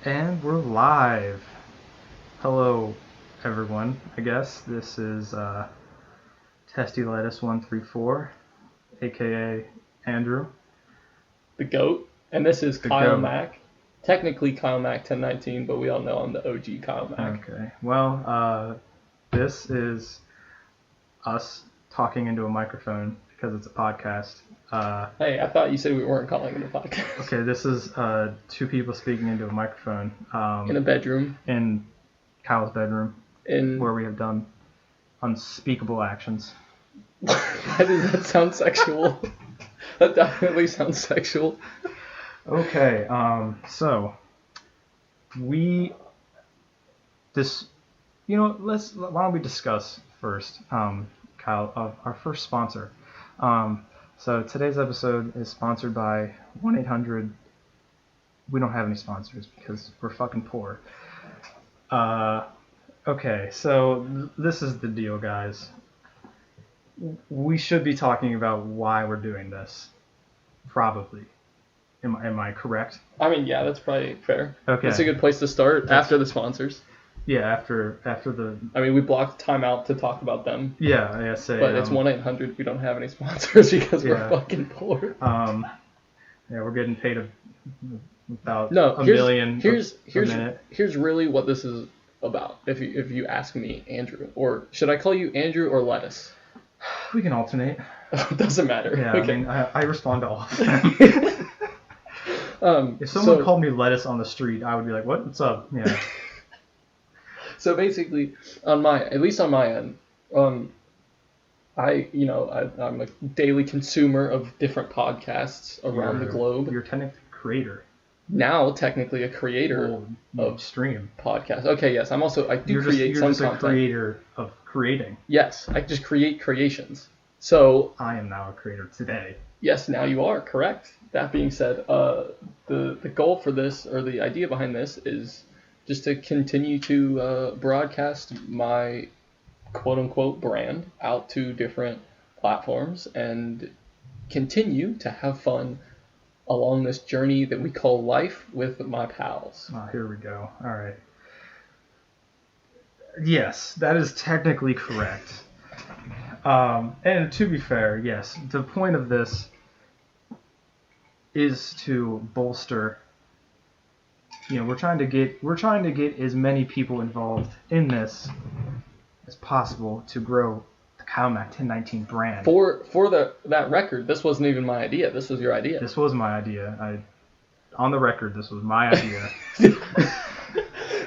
And we're live. Hello, everyone. I guess this is Testy Lettuce 134, aka Andrew, the GOAT, and this is The Kyle GOAT. Mack. Technically Kyle Mack 1019, but we all know I'm the OG Kyle Mack. Okay. Well, this is us talking into a microphone because it's a podcast. Hey, I thought you said we weren't calling it a podcast. Okay, this is two people speaking into a microphone. In a bedroom. In Kyle's bedroom, where we have done unspeakable actions. Why does that sound sexual? That definitely sounds sexual. Okay, so why don't we discuss first, Kyle, of our first sponsor. So today's episode is sponsored by 1-800. We don't have any sponsors because we're fucking poor. Okay, so this is the deal, guys. We should be talking about why we're doing this. Probably. Am I correct? I mean, yeah, that's probably fair. Okay. It's a good place to start after the sponsors. Yeah, after the... I mean, we blocked time out to talk about them. Yeah, but it's 1-800. We don't have any sponsors because we're fucking poor. Yeah, we're getting paid about a million a minute. Here's really what this is about. If you ask me, Andrew, or should I call you Andrew or Lettuce? We can alternate. It doesn't matter. Yeah, okay. I mean, I respond to all of them. If someone called me Lettuce on the street, I would be like, "What's up?" Yeah. So basically, at least on my end, I'm a daily consumer of different podcasts around the globe. You're technically a creator. Now, technically a creator of stream podcasts. Okay, yes, I do create some content. You're just a creator of creating. Yes, I just create creations. So I am now a creator today. Yes, now you are, correct. That being said, the goal for this, or the idea behind this, is just to continue to broadcast my quote-unquote brand out to different platforms and continue to have fun along this journey that we call life with my pals. Oh, here we go. All right. Yes, that is technically correct. And to be fair, yes, the point of this is to bolster. We're trying to get as many people involved in this as possible to grow the Kyle Mack 1019 brand. For that record, this wasn't even my idea. This was your idea. This was my idea. On the record, this was my idea.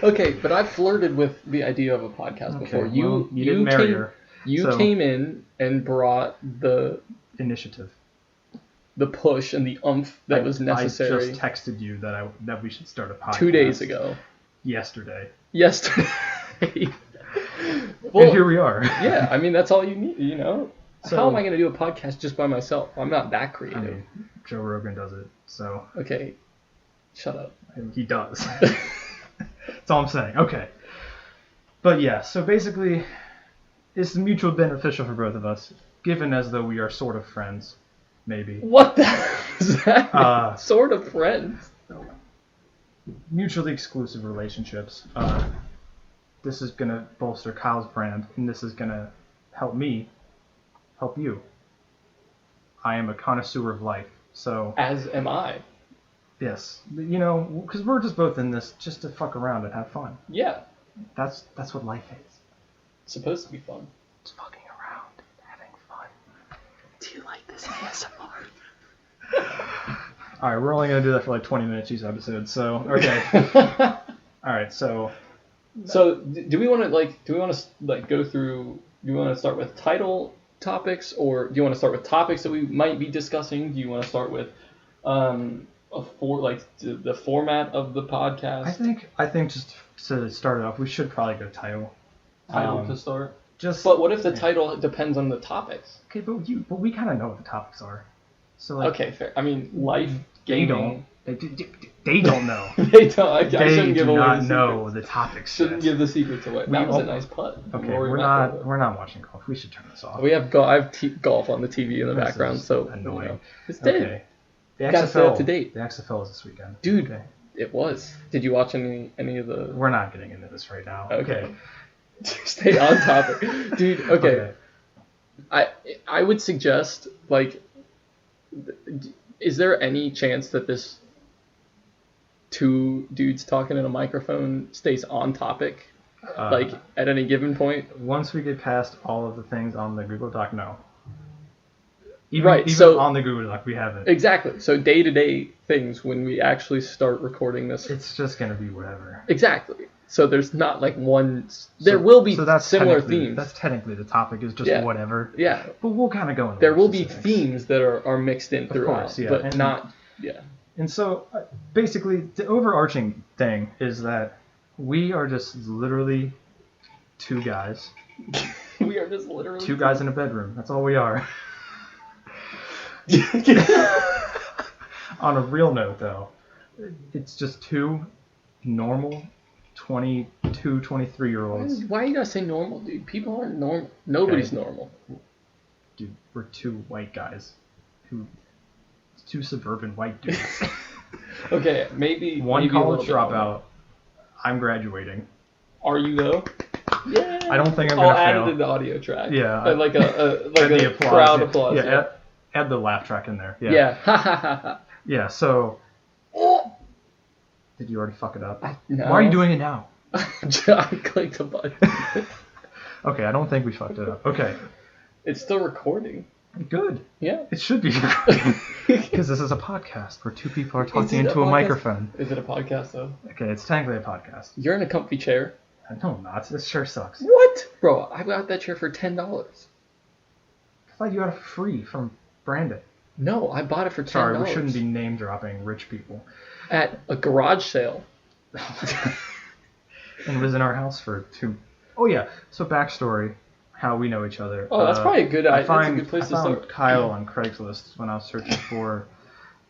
Okay, but I've flirted with the idea of a podcast before. You didn't marry her. You came in and brought the initiative, the push, and the oomph that was necessary. I just texted you that we should start a podcast 2 days ago. Yesterday. Well, and here we are. Yeah, I mean, that's all you need, So, how am I going to do a podcast just by myself? I'm not that creative. I mean, Joe Rogan does it, so... Okay, shut up. He does. That's all I'm saying. Okay. But yeah, so basically, it's mutually beneficial for both of us, given as though we are sort of friends, maybe. What the hell is that? Sort of friends? Mutually exclusive relationships. This is going to bolster Kyle's brand, and this is going to help me help you. I am a connoisseur of life, so... As am I. Yes. Because we're just both in this just to fuck around and have fun. Yeah. That's what life is. It's supposed to be fun. It's fucking around, having fun. Do you like this ASMR? Alright, we're only going to do that for like 20 minutes each episode, so... Okay. Alright, so... So, do we want to go through... Do we want to start with title topics, or do you want to start with topics that we might be discussing? Do you want to start with the format of the podcast? I think just to start it off, we should probably go title. Title to start? But what if the title depends on the topics? Okay, but we kind of know what the topics are. So okay, fair. I mean, life, gaming... They don't know. They don't. I shouldn't give away the secrets. They do not know the topics. Shouldn't give the secrets away. That was a nice putt. Okay, we're not watching golf. We should turn this off. We have I have golf on the TV in the background, so annoying. It's dead. Okay. The XFL, stay up to date. The XFL is this weekend. Dude, It was. Did you watch any of the? We're not getting into this right now. Okay. Stay on topic, dude. Okay. I would suggest, like, is there any chance that this two dudes talking in a microphone stays on topic, like at any given point? Once we get past all of the things on the Google Doc, no. Even on the Google Doc, we haven't. Exactly. So day-to-day things, when we actually start recording this, it's just gonna be whatever. Exactly. So there's not like one. There will be similar themes. That's technically the topic is just whatever. Yeah. But we'll kind of go into there will be themes that are mixed in throughout, course, yeah. but not. Yeah. And so basically, the overarching thing is that we are just literally two guys. We are just literally two guys in a bedroom. That's all we are. On a real note, though, it's just two normal 22, 23-year-olds. Why you gotta say normal, dude? People aren't normal. Nobody's normal. Dude, we're two white guys. Two suburban white dudes. Okay, maybe one college dropout. I'm graduating. Are you though? Yeah. I don't think I'm gonna fail. I'll add it to the audio track. Yeah. Like a applause, crowd applause. Yeah. Add the laugh track in there. Yeah. Yeah. Yeah. So. Did you already fuck it up? No. Why are you doing it now? I clicked a button. Okay, I don't think we fucked it up. Okay. It's still recording. Good. Yeah. It should be recording. Because this is a podcast where two people are talking into a microphone. Is it a podcast, though? Okay, it's technically a podcast. You're in a comfy chair. No, I'm not. This chair sucks. What? Bro, I got that chair for $10. I thought you got it free from Brandon. No, I bought it for $10. Sorry, we shouldn't be name dropping rich people. At a garage sale. And it was in our house for two. Oh yeah. So backstory, how we know each other. Oh, that's probably a good. That's a good place to start. I start. found Kyle on Craigslist when I was searching for.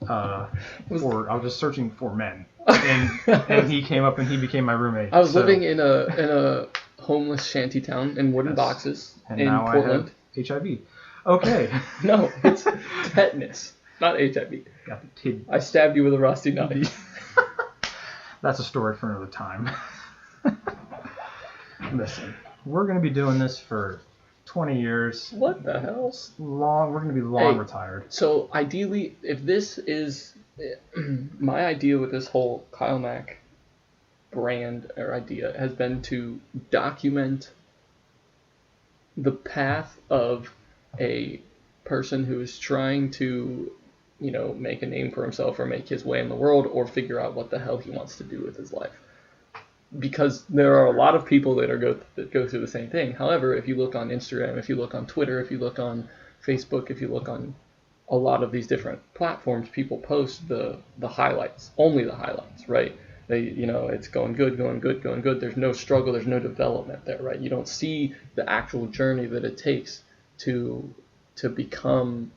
I was just searching for men, and he came up and he became my roommate. I was living in a homeless shanty town in wooden boxes and in now Portland. I have HIV. Okay. No, it's tetanus, not HIV. Got the kid. I stabbed you with a rusty knife. That's a story for another time. Listen, we're going to be doing this for 20 years. What the hell? We're going to be long retired. So ideally, if this is my idea with this whole Kyle Mack brand or idea has been to document the path of a person who is trying to, make a name for himself or make his way in the world or figure out what the hell he wants to do with his life. Because there are a lot of people that go through the same thing. However, if you look on Instagram, if you look on Twitter, if you look on Facebook, if you look on a lot of these different platforms, people post the highlights, only the highlights, right? They, it's going good. There's no struggle, there's no development there, right? You don't see the actual journey that it takes to become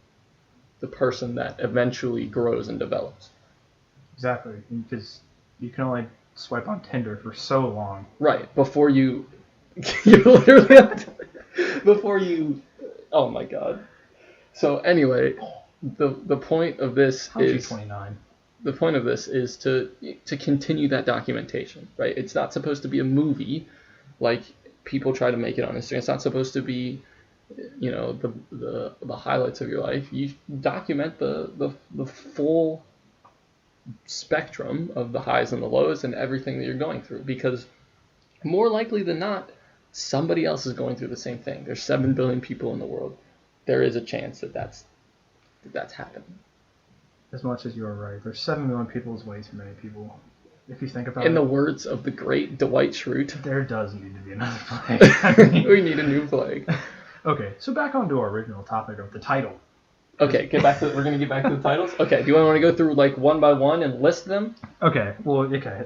the person that eventually grows and develops. Exactly, because you can only swipe on Tinder for so long. Right, before you literally have to, before you, oh my god. So anyway, the point of this is 29. The point of this is to continue that documentation, right? It's not supposed to be a movie like people try to make it on Instagram. It's not supposed to be the highlights of your life. You document the full spectrum of the highs and the lows and everything that you're going through, because more likely than not, somebody else is going through the same thing. There's 7 billion people in the world. There is a chance that that's happening. As much as you are right, there's 7 million people is way too many people. If you think about it. In the words of the great Dwight Schrute, there does need to be another flag. We need a new flag. Okay, so back on to our original topic of the title. Okay, we're going to get back to the titles? Okay, do you want to go through like one by one and list them? Okay,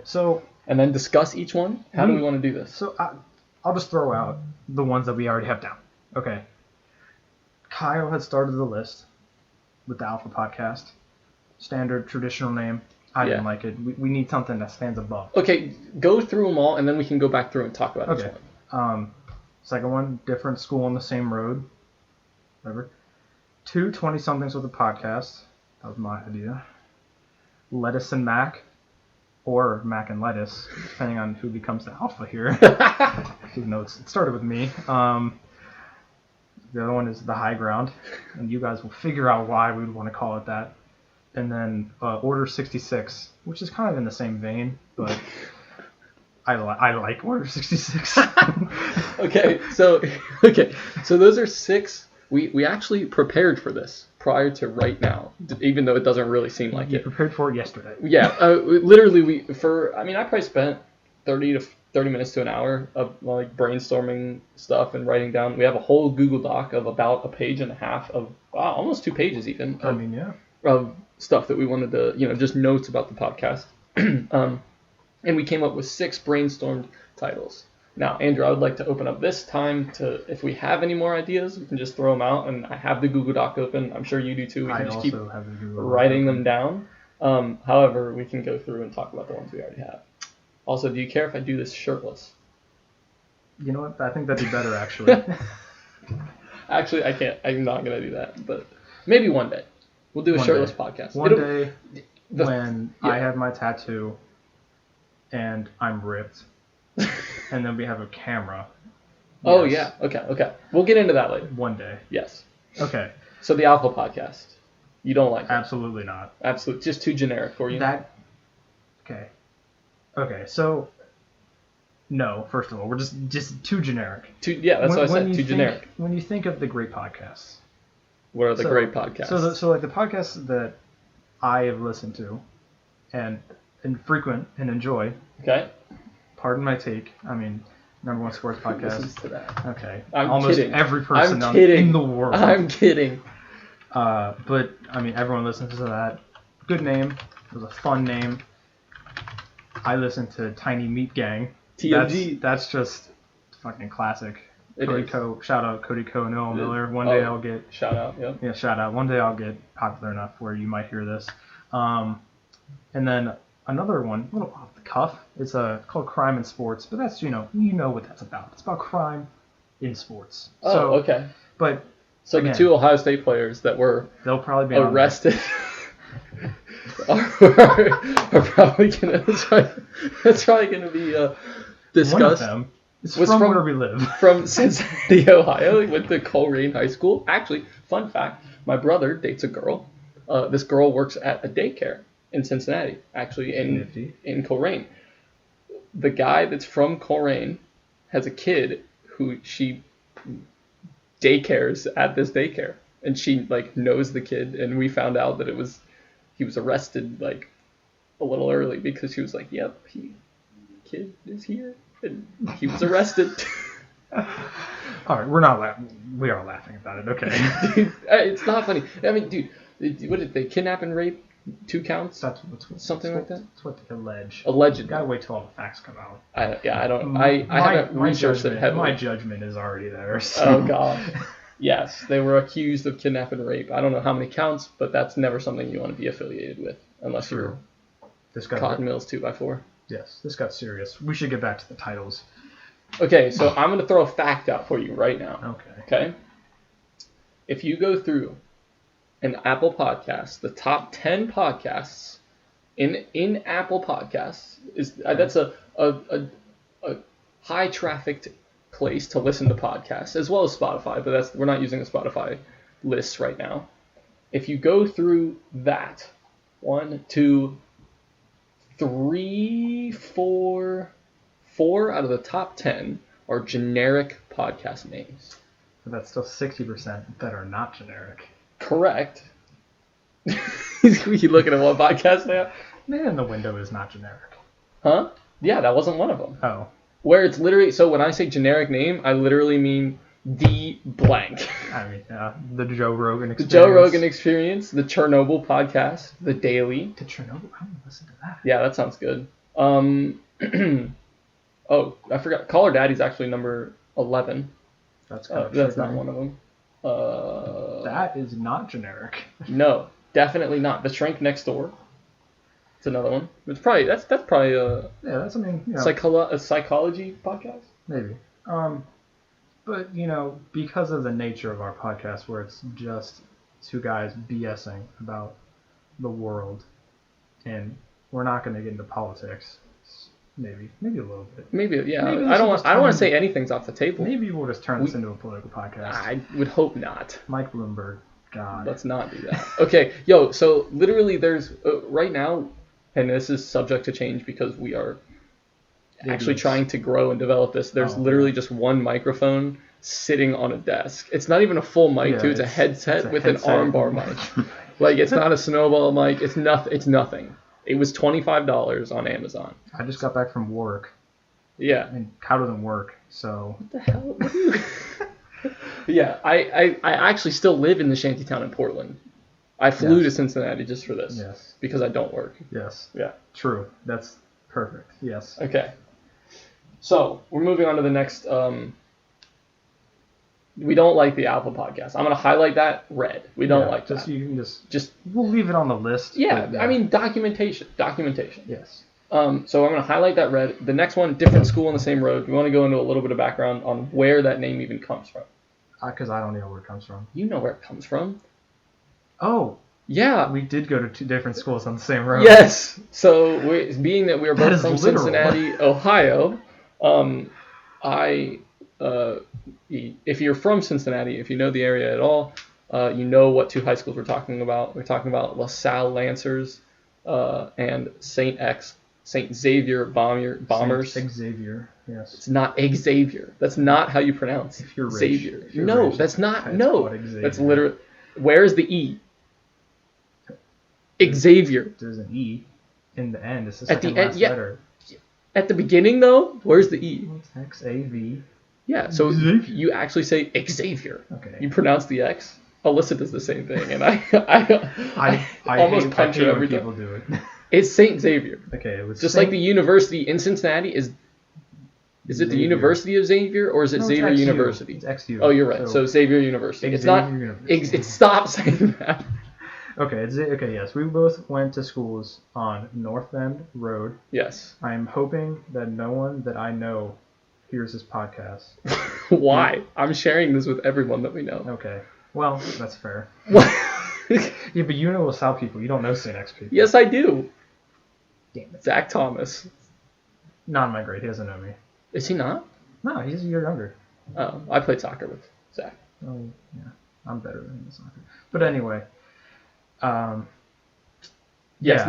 so... And then discuss each one? How do we want to do this? So I'll just throw out the ones that we already have down. Okay. Kyle had started the list with the Alpha Podcast. Standard, traditional name. I didn't like it. We need something that stands above. Okay, go through them all, and then we can go back through and talk about each one. Second one, different school on the same road. Whatever. 2 20-somethings with a podcast. That was my idea. Lettuce and Mac. or Mac and Lettuce, depending on who becomes the alpha here. Even though it started with me. The other one is the high ground, and you guys will figure out why we would want to call it that. And then Order 66, which is kind of in the same vein, but I like Order 66. Okay, so those are 6. We actually prepared for this prior to right now, even though it doesn't really seem like You it. prepared for it yesterday. Yeah, literally I probably spent 30 minutes to an hour of like brainstorming stuff and writing down. We have a whole Google Doc of about a page and a half of almost 2 pages even. Of stuff that we wanted to, just notes about the podcast. And we came up with 6 brainstormed titles. Now, Andrew, I would like to open up this time to, if we have any more ideas, we can just throw them out. And I have the Google Doc open. I'm sure you do too. We can just keep writing them down. However, we can go through and talk about the ones we already have. Also, do you care if I do this shirtless? You know what? I think that'd be better, actually. Actually, I can't. I'm not going to do that. But maybe one day. We'll do a shirtless podcast. One day when I have my tattoo and I'm ripped. And then we have a camera. Oh, yes. Yeah. Okay. We'll get into that later. One day. Yes. Okay. So the Alpha podcast. You don't like it? Absolutely not. Absolutely. Just too generic for you? Okay, so... No, first of all, we're just too generic. That's what I said. Too generic. When you think of the great podcasts... What are the great podcasts? So like the podcasts that I have listened to and frequent and enjoy... Okay. Pardon my take. I mean, number one sports podcast. Listens to that. Okay. I'm Almost kidding. every person in the world. I'm kidding. But I mean, everyone listens to that. Good name. It was a fun name. I listened to Tiny Meat Gang. TMG. That's just fucking classic. Shout out Cody Ko and Noah Miller. One day I'll get shout out. Yep. Yeah, shout out. One day I'll get popular enough where you might hear this. And then another one, a little off the cuff. It's called Crime in Sports, but that's you know what that's about. It's about crime in sports. Oh, okay. But so again, the 2 Ohio State players that were they'll probably be arrested are probably gonna that's probably gonna be discussed. One of them is from where we live. From Cincinnati, Ohio. He went to Coleraine High School. Actually, fun fact: my brother dates a girl. This girl works at a daycare in Cincinnati, actually in Coleraine. The guy that's from Coleraine has a kid who she daycares at this daycare, and she knows the kid, and we found out that he was arrested a little early because she was like, "Yep, kid is here," and he was arrested. All right, we're not laughing. We are laughing about it. Okay, dude, it's not funny. I mean, dude, what did they kidnap and rape? 2 counts? Something like that? That's what they allege. Allegedly. You gotta wait till all the facts come out. I haven't researched it heavily. My judgment is already there. So. Oh, God. Yes, they were accused of kidnap and rape. I don't know how many counts, but that's never something you want to be affiliated with unless you're Cotton Mills 2x4. Yes, this got serious. We should get back to the titles. Okay, so I'm going to throw a fact out for you right now. Okay? If you go through an Apple Podcast, the top 10 podcasts in Apple Podcasts that's a high trafficked place to listen to podcasts, as well as Spotify, but we're not using a Spotify list right now. If you go through that, 1, 2, 3, 4 out of the top 10 are generic podcast names. But that's still 60% that are not generic. Correct. You looking at one podcast now? Man in the Window is not generic. Huh? Yeah, that wasn't one of them. Oh. Where it's literally, so when I say generic name, I literally mean the blank. I mean, the Joe Rogan Experience. The Joe Rogan Experience, the Chernobyl podcast, the Daily. The Chernobyl? I don't listen to that. Yeah, that sounds good. Oh, I forgot. Call Her Daddy's actually number 11. That's not one of them. That is not generic. No, definitely not. The Shrink Next Door. It's another one. It's probably that's probably a a psychology podcast. Maybe. But because of the nature of our podcast, where it's just 2 guys BSing about the world and we're not going to get into politics. Maybe a little bit. Maybe, yeah. Maybe I don't want to turn- say anything's off the table. Maybe we'll just turn this into a political podcast. I would hope not. Mike Bloomberg. God. Let's not do that. Okay, yo, so literally there's, right now, and this is subject to change because we are actually trying to grow and develop this, there's literally just one microphone sitting on a desk. It's not even a full mic, too. It's a headset with an armbar mic. Like, it's not a snowball mic. It's nothing. It was $25 on Amazon. I just got back from work. Yeah. And how doesn't work, so... What the hell? What are you... Yeah, I actually still live in the shantytown in Portland. I flew to Cincinnati just for this. Yes. Because I don't work. Yes. Yeah. True. That's perfect. Yes. Okay. So, we're moving on to the next... we don't like the Alpha podcast. I'm going to highlight that red. We don't like that. You can just... We'll leave it on the list. Yeah, I mean, documentation. Yes. So I'm going to highlight that red. The next one, different school on the same road. We want to go into a little bit of background on where that name even comes from. Because I don't know where it comes from. You know where it comes from. Oh. Yeah. We did go to 2 different schools on the same road. Yes. So being that we are both from literal. Cincinnati, Ohio, if you're from Cincinnati, if you know the area at all, you know what 2 high schools we're talking about. We're talking about LaSalle Lancers and St. Xavier Bombers. St. Xavier, yes. It's not Xavier. That's not how you pronounce if you're Xavier. Rich, if you're no, rich, that's not. it's No, that's literally. Where's the E? Xavier. There's an E in the end. It's the At the second end, last yeah. letter. At the beginning, though, where's the E? It's X-A-V. Yeah, so Xavier. you actually say Xavier. Okay. You pronounce the X. Alyssa does the same thing, and I almost punch her every time. People do it. It's St. Xavier. Okay, it was just like the university in Cincinnati is. Is it the University of Xavier or is it Xavier XU. University? It's XU. Oh, you're right. So Xavier University. It's not. University. Stop saying that. Okay. Yes, we both went to schools on North End Road. Yes. I am hoping that no one that I know hears this podcast. Why? I'm sharing this with everyone that we know. Okay. Well, that's fair. What? Yeah, but you know LaSalle people. You don't know St. X people. Yes, I do. Damn it. Zach Thomas. Not in my grade. He doesn't know me. Is he not? No, he's a year younger. Oh, I played soccer with Zach. Oh, yeah. I'm better than him in soccer. But anyway. Yes,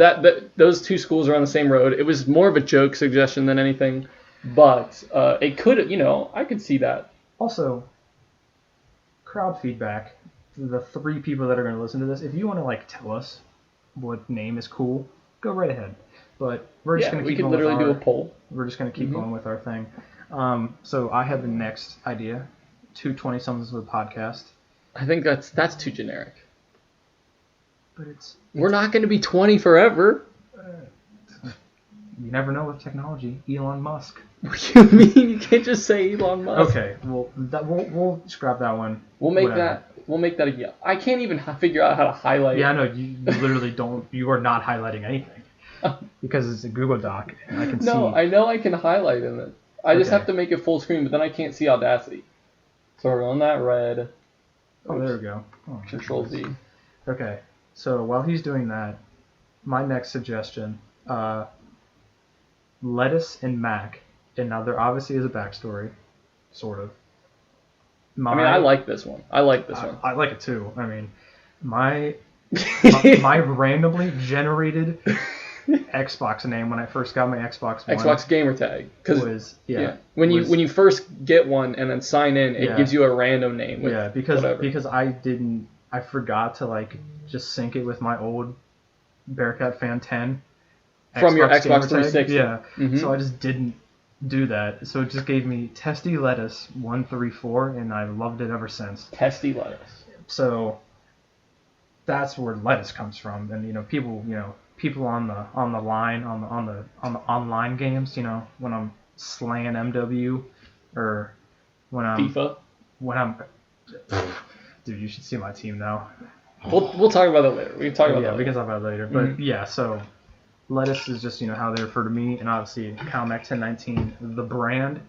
those 2 schools are on the same road. It was more of a joke suggestion than anything, but it could, I could see that. Also, crowd feedback. The 3 people that are going to listen to this, if you want to tell us what name is cool, go right ahead. But we're just going to keep going. We could literally do a poll. We're just going to keep going with our thing. So I have the next idea. 2 20-somethings with a podcast. I think that's too generic. But it's we're not going to be 20 forever. You never know with technology. Elon Musk. What do you mean? You can't just say Elon Musk. Okay, well, we'll scrap that one. We'll make that a yeah. I can't even figure out how to highlight. Yeah, I know. You literally don't. You are not highlighting anything because it's a Google Doc, and I can see. No, I know I can highlight in it. I just have to make it full screen, but then I can't see Audacity. So we're on that red. Oh, there we go. Oh, Control Z. Okay, so while he's doing that, my next suggestion, lettuce and mac. And now there obviously is a backstory, sort of. I like this one. I like it too. I mean, my randomly generated Xbox name when I first got my Xbox One. Xbox gamer tag. When you first get one and then sign in, it gives you a random name. Because I forgot to just sync it with my old Bearcat Fan 10 from your Xbox 360. Yeah. Mm-hmm. So I just didn't do that. So it just gave me Testy Lettuce 134, and I loved it ever since. Testy Lettuce. So that's where lettuce comes from, and people on the line on the online games, when I'm slaying MW or when I'm FIFA. Dude, you should see my team now. We'll talk about that later. We can talk about that. Yeah, we can talk about it later. But yeah, so lettuce is just how they refer to me, and obviously Calmac 1019, the brand.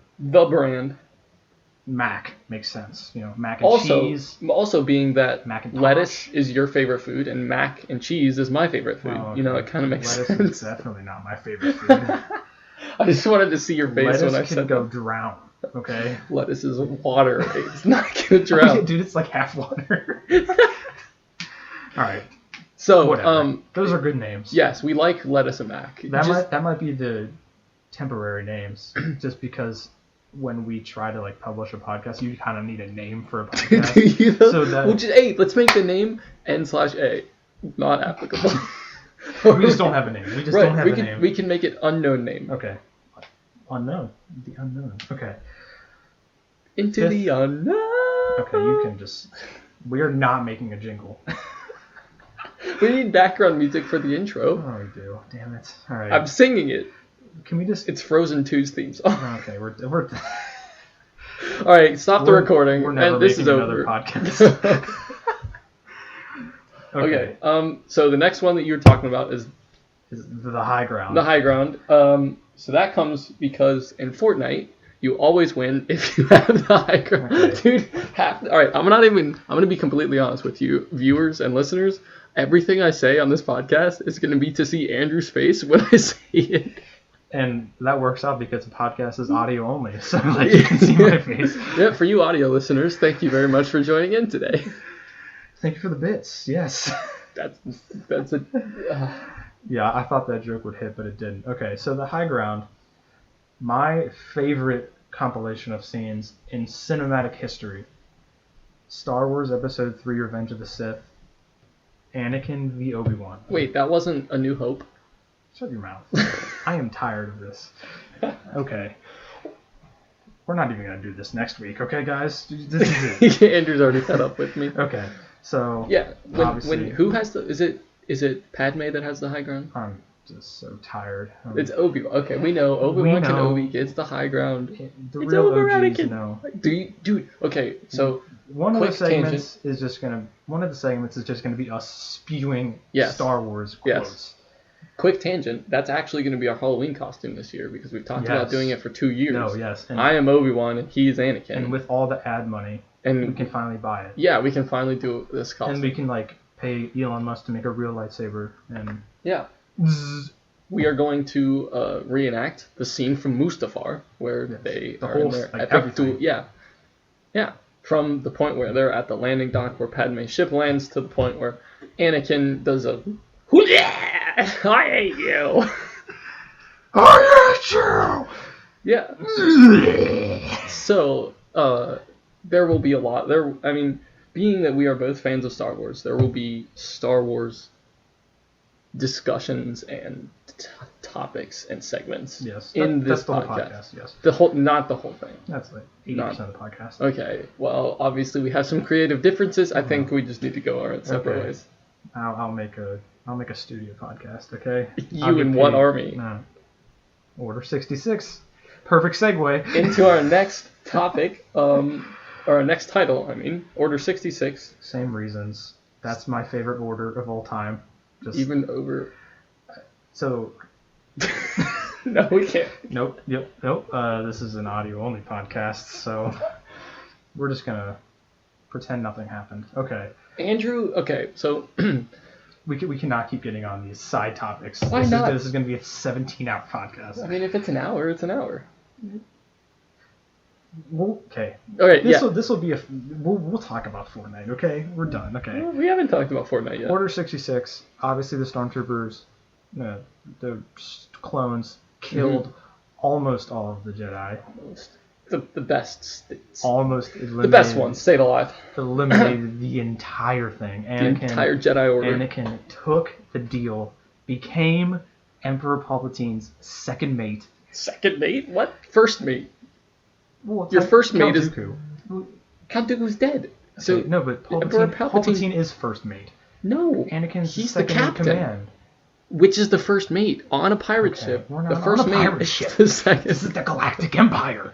mac makes sense. Mac and cheese. Also being that Macintosh. lettuce is your favorite food and mac and cheese is my favorite food. Oh, okay. It kind of makes lettuce sense. Lettuce is definitely not my favorite food. I just wanted to see your face lettuce when I can said go that. drown. Okay. Lettuce is water. It's not gonna drown. Dude, it's like half water. All right. So, whatever. Those are good names. Yes, we like lettuce and mac. That might be the temporary names, just because when we try to publish a podcast, you kind of need a name for a podcast. Do you know? So that let's make the name N/A. Not applicable. we just don't have a name. We just don't have a name. We can make it unknown name. Okay. Unknown. The unknown. Okay. Into the unknown. Okay, you can just. We are not making a jingle. We need background music for the intro. Oh, we do. Damn it. All right. I'm singing it. Can we just? It's Frozen 2's theme song. Okay, we're. All right, stop the recording. We're never and this making is another over. podcast. Okay. So the next one that you were talking about is the high ground. The high ground. So that comes because in Fortnite you always win if you have the high ground. Okay. Dude, all right. I'm gonna be completely honest with you, viewers and listeners. Everything I say on this podcast is gonna be to see Andrew's face when I say it. And that works out because the podcast is audio only, so you can see my face. Yeah, for you audio listeners, thank you very much for joining in today. Thank you for the bits. Yes. That's a. Yeah, I thought that joke would hit, but it didn't. Okay, so the high ground. My favorite compilation of scenes in cinematic history: Star Wars Episode 3: Revenge of the Sith. Anakin v. Obi-Wan. Wait, that wasn't A New Hope? Shut your mouth. I am tired of this. Okay. We're not even going to do this next week, okay, guys? This is it. Andrew's already fed up with me. Okay, so... Yeah, obviously, who has the... Is it Padme that has the high ground? I'm just so tired. It's Obi-Wan. Okay, we know. Obi-Wan Kenobi gets the high ground. The It's real over, OGs Anakin. know. Dude, okay, so... One of the quick segments tangent. is just gonna be us spewing Yes. Star Wars quotes. Yes. Quick tangent. That's actually going to be our Halloween costume this year because we've talked about doing it for 2 years. No, yes. And, I am Obi-Wan and he is Anakin. and with all the ad money, And we can finally buy it. yeah, we can finally do this costume. And we can pay Elon Musk to make a real lightsaber and Yeah. We are going to reenact the scene from Mustafar where they the are whole in their epic everything. duel. Yeah. Yeah. From the point where they're at the landing dock where Padme's ship lands to the point where Anakin does a I hate you. I hate you! Yeah. So, there will be a lot. Being that we are both fans of Star Wars, there will be Star Wars discussions and topics and segments Yes. in this that's the whole podcast. Yes. Not the whole thing. That's 80% of the podcast. Okay. Well, obviously we have some creative differences. I think we just need to go our separate Okay. ways. I'll make a studio podcast, okay? You in what army? No. Order 66. Perfect segue. Into our next topic, or our next title, Order 66. Same reasons. That's my favorite order of all time. Just Even over... so. No, we can't. Nope. This is an audio-only podcast, so we're just gonna pretend nothing happened. Okay. Andrew, okay, so... We cannot keep getting on these side topics. Why not? This is going to be a 17-hour podcast. if it's an hour, it's an hour. Well, okay. All right, This will be we'll talk about Fortnite. Okay, we're done. Okay. Well, we haven't talked about Fortnite yet. Order 66. Obviously, the stormtroopers, the clones, killed almost all of the Jedi. The best. Almost eliminated. The best ones. Stayed alive. Eliminated the entire thing. The entire Jedi Order. Anakin took the deal, became Emperor Palpatine's second mate. Second mate? What? First mate. Well, Your first mate Count is... Dooku. Count Dooku's dead. So Okay, no, but Emperor Palpatine is first mate. No. Anakin's He's the second in captain. command. Which is the first mate on a pirate Okay, ship. we're not The on first a mate pirate is ship. the second. This is the Galactic Empire.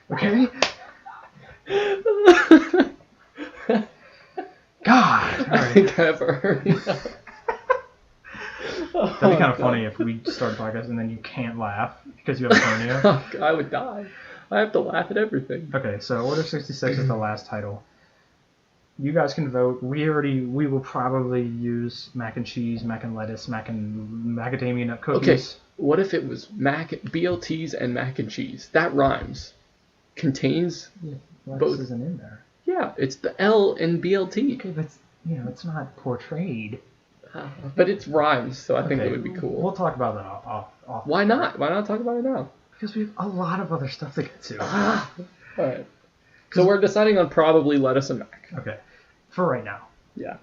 Okay? God. All I think right. I've heard. That'd be kind of funny if we start a podcast and then you can't laugh because you have a hernia. I would die. I have to laugh at everything. Okay, so Order 66 is the last title. You guys can vote. We will probably use mac and cheese, mac and lettuce, macadamia nut cookies. Okay, what if it was BLTs and mac and cheese? That rhymes. Contains Lettuce both. isn't in there. Yeah, it's the L in BLT. Okay, but it's not portrayed. But it's rhymes, so I think it would be cool. We'll talk about that off. Why not? Why not talk about it now? Because we have a lot of other stuff to get to. All right. So we're deciding on probably lettuce and mac. Okay, for right now. Yeah.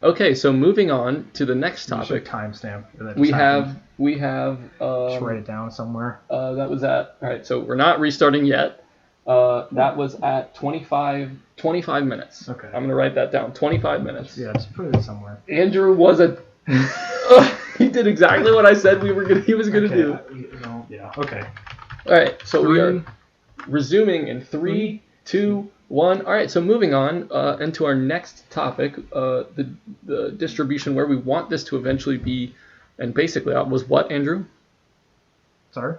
Okay, so moving on to the next topic. Timestamp. We have. Just write it down somewhere. That was at. All right, so we're not restarting yet. That was at 25 minutes. Okay. I'm gonna write that down. 25 minutes. Yeah, just put it somewhere. Andrew was a. He did exactly what I said he was gonna do. Yeah. Okay. All right, so we are resuming in 3, 2, 1. All right, so moving on into our next topic, the distribution where we want this to eventually be, and basically that was what, Andrew? Sorry?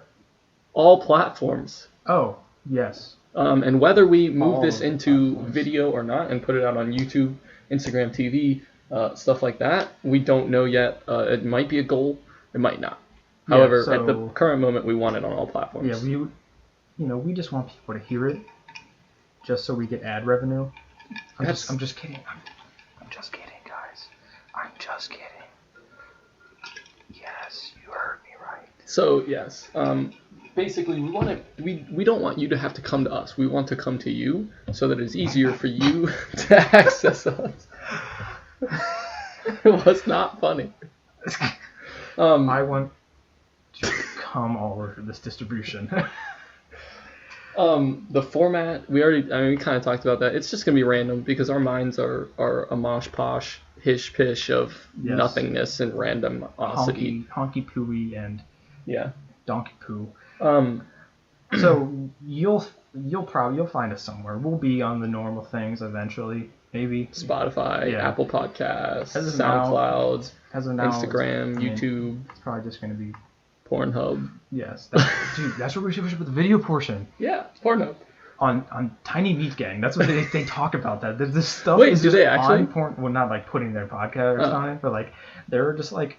All platforms. Oh, yes. And whether we move All this of the into platforms. video or not and put it out on YouTube, Instagram TV, stuff like that, we don't know yet. It might be a goal, it might not. However, at the current moment, we want it on all platforms. Yeah, we just want people to hear it, just so we get ad revenue. I'm just kidding. I'm just kidding, guys. I'm just kidding. Yes, you heard me right. So yes, basically we don't want you to have to come to us. We want to come to you so that it's easier for you to access us. It was not funny. I want to come all over this distribution. The format, we kind of talked about that. It's just going to be random because our minds are a mosh posh, hish pish of nothingness and randomosity. Honky pooey and donkey poo. So you'll find us somewhere. We'll be on the normal things eventually, maybe Spotify, Apple Podcasts, As SoundCloud, of now, Instagram, YouTube. It's probably just going to be Pornhub. Yes, dude. That's what we should put the video portion. Yeah, Pornhub. On Tiny Meat Gang. That's what they talk about. That this stuff. Wait, is do just they actually? on porn? Well, not like putting their podcast on it, but like they're just like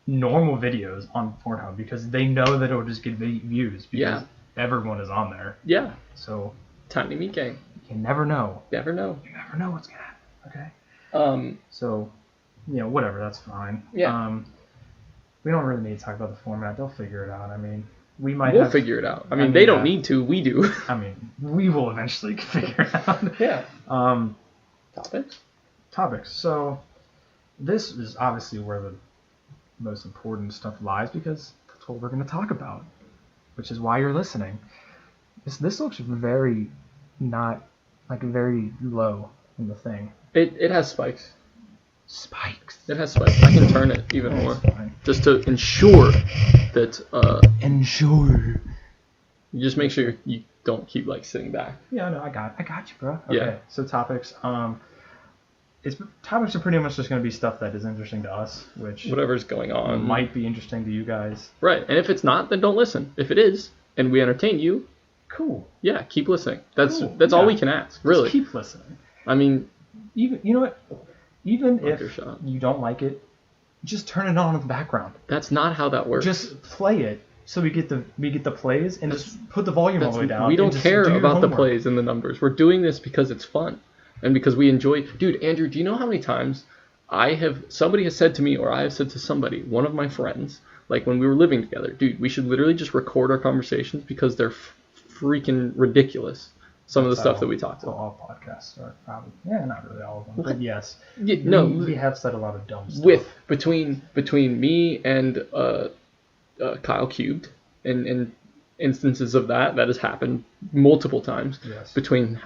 normal videos on Pornhub because they know that it'll just get views because everyone is on there. Yeah. So Tiny Meat Gang. You never know. Never know. You never know what's gonna happen. Okay. So, whatever. That's fine. Yeah. We don't really need to talk about the format. They'll figure it out. I mean, we'll figure it out. I mean, they don't need to. We do. I mean, we will eventually figure it out. Yeah. Topics. So, this is obviously where the most important stuff lies because that's what we're going to talk about, which is why you're listening. This looks very very low in the thing. It has spikes. Spikes. It has spikes. I can turn it even more, just to ensure that. Ensure. You just make sure you don't keep sitting back. Yeah, no, I got you, bro. Okay. Yeah. So topics. Topics are pretty much just going to be stuff that is interesting to us, which whatever's going on might be interesting to you guys. Right, and if it's not, then don't listen. If it is, and we entertain you, cool. Yeah, keep listening. That's all we can ask. Really. Just keep listening. I mean, you know what? Even if shot. You don't like it, just turn it on in the background. That's not how that works. Just play it so we get the plays and just put the volume all the way down. We don't care about the plays and the numbers. We're doing this because it's fun and because we enjoy. Dude, Andrew, do you know how many times somebody has said to me or I have said to somebody, one of my friends, when we were living together, dude, we should literally just record our conversations because they're freaking ridiculous. Some of the stuff that we talked about. All podcasts are probably, not really all of them, but yes. We have said a lot of dumb stuff. Between me and Kyle Cubed, and instances of that has happened multiple times. Yes. Between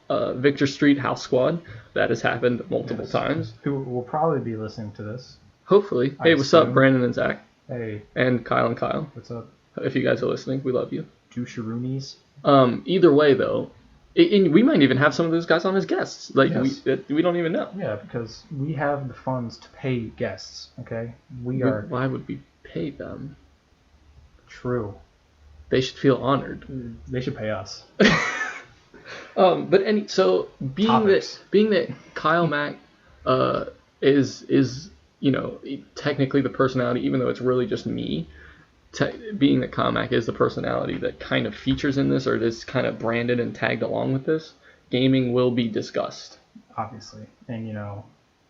Victor Street House Squad, that has happened multiple times. Who will probably be listening to this. Hopefully. Hey, what's up, Brandon and Zach? Hey. And Kyle. What's up? If you guys are listening, we love you. Doucheroonies. Either way, though, we might even have some of those guys on as guests. Yes. We don't even know. Yeah, because we have the funds to pay guests. Okay, Why would we pay them? True. they should feel honored. They should pay us. So being that Kyle Mack is technically the personality, even though it's really just me. Being that Kyle Mack is the personality that kind of features in this, or is kind of branded and tagged along with this, gaming will be discussed. Obviously, and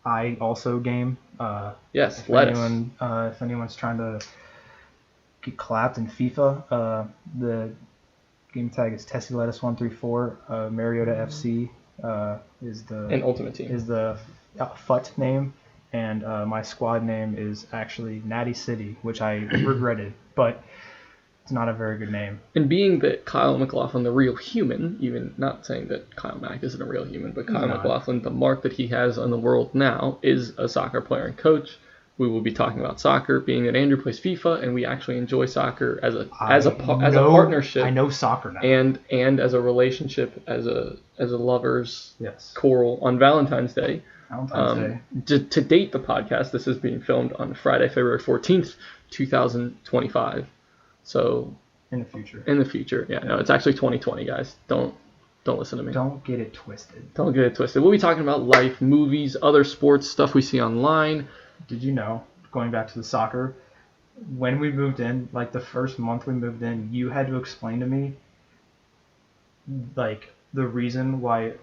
I also game. Yes, if anyone's trying to get clapped in FIFA, the game tag is TessieLettuce134. Mariota FC and Ultimate Team is the FUT name, and my squad name is actually Natty City, which I regretted, but it's not a very good name. And being that Kyle McLaughlin, the real human, even not saying that Kyle Mack isn't a real human, but Kyle McLaughlin, the mark that he has on the world now, is a soccer player and coach. We will be talking about soccer, being that Andrew plays FIFA, and we actually enjoy soccer as a partnership. I know soccer now. And as a relationship, as a lovers quarrel on Valentine's Day. To date the podcast, this is being filmed on Friday, February 14th, 2025. So in the future. Yeah, no, it's actually 2020, guys. Don't listen to me. Don't get it twisted. We'll be talking about life, movies, other sports, stuff we see online. Did you know, going back to the soccer, when we moved in, like the first month we moved in, you had to explain to me, like, the reason why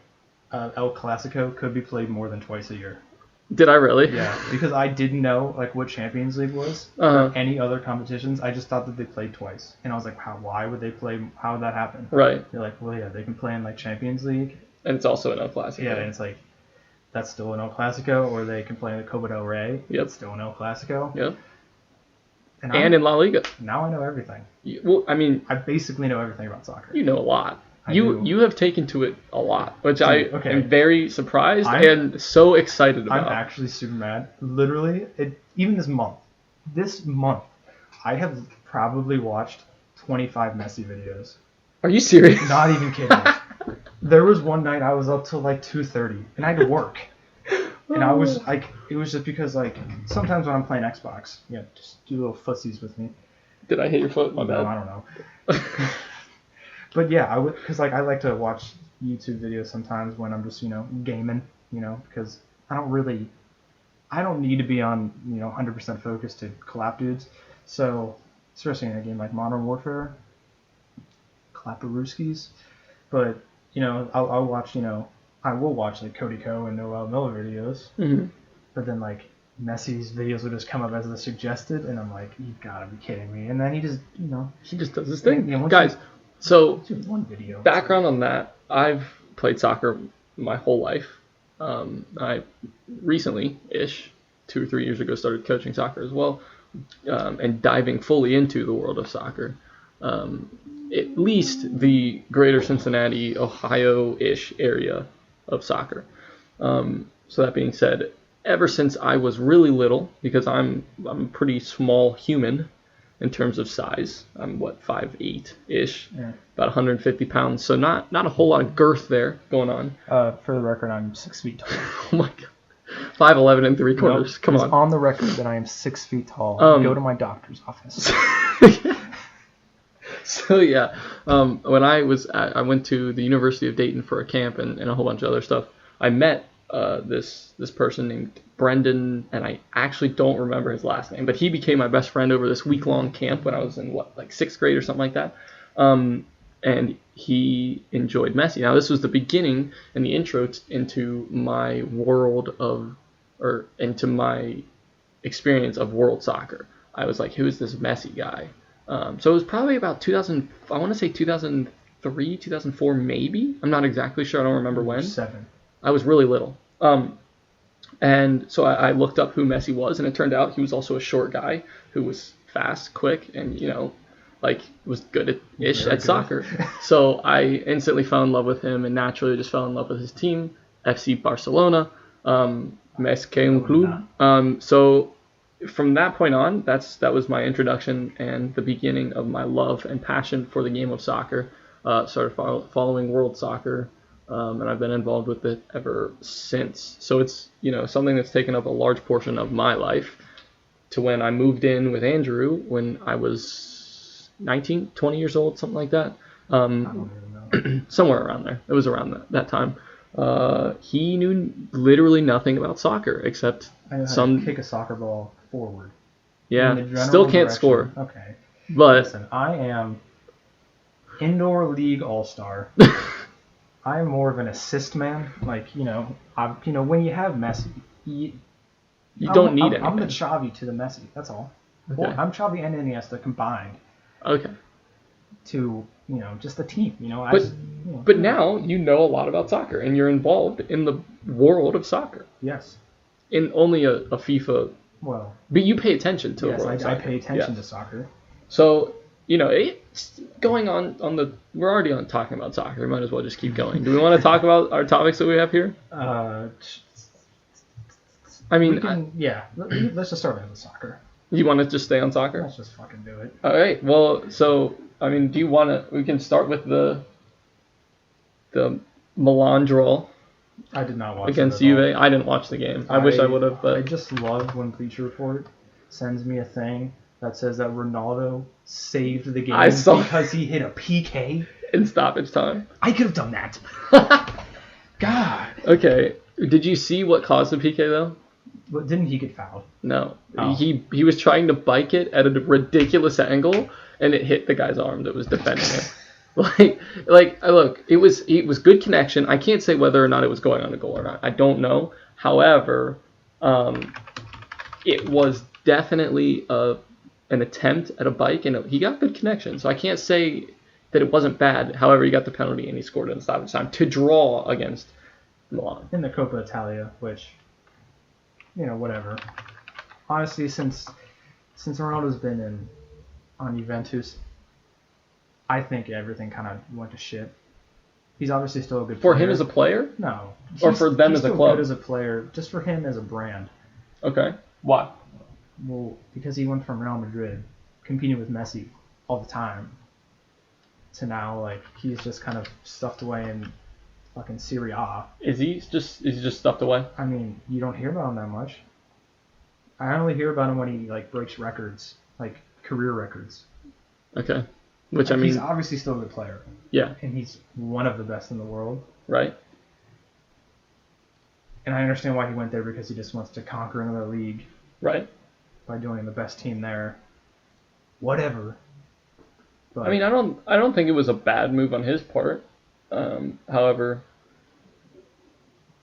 El Clasico could be played more than twice a year. Did I really? Yeah, because I didn't know, like, what Champions League was or any other competitions. I just thought that they played twice. And I was like, why would they play? How would that happen? Right. You're like, well, yeah, they can play in, like, Champions League. And it's also an El Clasico. Yeah, and it's like, that's still an El Clasico, or they can play in the Copa del Rey. Yep. It's still an El Clasico. Yep. And in La Liga. Now I know everything. I basically know everything about soccer. You know a lot. You have taken to it a lot, which I am very surprised and so excited about. I'm actually super mad. Literally, even this month, I have probably watched 25 Messi videos. Are you serious? Not even kidding. There was one night I was up till like 2:30, and I had to work. And I was like, it was just because, like, sometimes when I'm playing Xbox, just do little footsies with me. Did I hit your foot? My bad. No, I don't know. But yeah, because like I like to watch YouTube videos sometimes when I'm just gaming, because I don't need to be on 100% focused to clap dudes. So especially in a game like Modern Warfare, claparuskis. But I'll watch I will watch like Cody Ko and Noel Miller videos. Mm-hmm. But then like Messi's videos will just come up as the suggested, and I'm like, you gotta be kidding me. And then he just he just does his thing. Guys. So, one video. Background on that, I've played soccer my whole life. I recently-ish, 2 or 3 years ago, started coaching soccer as well, and diving fully into the world of soccer. At least the greater Cincinnati, Ohio-ish area of soccer. So that being said, ever since I was really little, because I'm a pretty small human, in terms of size. I'm 5'8"-ish, about 150 pounds, so not a whole lot of girth there going on. For the record, I'm 6 feet tall. Oh my god. 5'11" and 3/4. Nope, come on. It's on the record that I am 6 feet tall. Go to my doctor's office. So yeah, when I went to the University of Dayton for a camp and a whole bunch of other stuff. I met this person named Brendan, and I actually don't remember his last name, but he became my best friend over this week-long camp when I was in, like 6th grade or something like that. And he enjoyed Messi. Now, this was the beginning and the intro into my world into my experience of world soccer. I was like, who is this Messi guy? So it was probably about 2003, 2004 maybe. I'm not exactly sure. I don't remember when. 7. I was really little. And so I looked up who Messi was, and it turned out he was also a short guy who was fast, quick, and, was good at soccer. So I instantly fell in love with him and naturally just fell in love with his team, FC Barcelona, Més que un club. So from that point on, that was my introduction and the beginning of my love and passion for the game of soccer. Started following world soccer. And I've been involved with it ever since. So it's, something that's taken up a large portion of my life to when I moved in with Andrew when I was 19, 20 years old, something like that. I don't even know. Somewhere around there. It was around that time. He knew literally nothing about soccer except I know how to kick a soccer ball forward. Yeah, In the general still can't direction. score. Okay. But Listen, I am indoor league all-star. I'm more of an assist man. Like, when you have Messi, you don't need anything. I'm the Xavi to the Messi. That's all. Okay. Well, I'm Xavi and Iniesta combined. Okay. To just the team. But now you know a lot about soccer and you're involved in the world of soccer. Yes. In only a FIFA. Well. But you pay attention to the world of soccer. Yes, I pay attention to soccer. So, it's going on the. We're already on talking about soccer. We might as well just keep going. Do we want to talk about our topics that we have here? Let's just start with soccer. You want to just stay on soccer? Let's just fucking do it. All right. Well, so do you want to? We can start with the Milan draw. I did not watch against Juve. I didn't watch the game. I wish I would have. But I just love when Bleacher Report sends me a thing that says that Ronaldo saved the game because he hit a PK in stoppage time. I could have done that. God. Okay. Did you see what caused the PK though? But didn't he get fouled? No. Oh. He was trying to bike it at a ridiculous angle, and it hit the guy's arm that was defending it. Look, it was good connection. I can't say whether or not it was going on a goal or not. I don't know. However, it was definitely an attempt at a bike, and he got good connection. So I can't say that it wasn't bad. However, he got the penalty, and he scored in stoppage time to draw against Milan. In the Coppa Italia, which, whatever. Honestly, since Ronaldo's been on Juventus, I think everything kind of went to shit. He's obviously still a good player. For him as a player? No. Or for them as a club? He's still good as a player, just for him as a brand. Okay. Why? Well, because he went from Real Madrid, competing with Messi all the time, to now, he's just kind of stuffed away in fucking Serie A. Is he just stuffed away? I mean, you don't hear about him that much. I only hear about him when he, breaks records, career records. Okay. Which, he's obviously still a good player. Yeah. And he's one of the best in the world. Right. And I understand why he went there, because he just wants to conquer another league. Right. By joining the best team there. Whatever. But, I don't think it was a bad move on his part. However,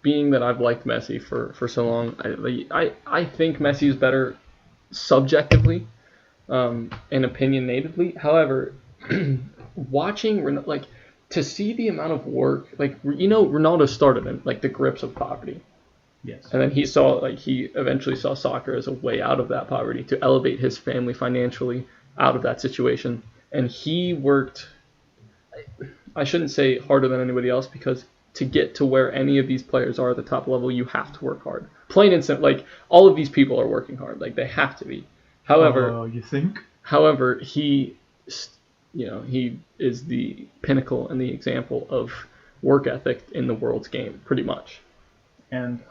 being that I've liked Messi for so long, I think Messi is better subjectively and opinionatedly. However, watching to see the amount of work, Ronaldo started in the grips of poverty. Yes. And then he eventually saw soccer as a way out of that poverty, to elevate his family financially out of that situation. And he worked, I shouldn't say harder than anybody else, because to get to where any of these players are at the top level, you have to work hard. Plain and simple, all of these people are working hard. They have to be. However, you think? However, he is the pinnacle and the example of work ethic in the world's game, pretty much. And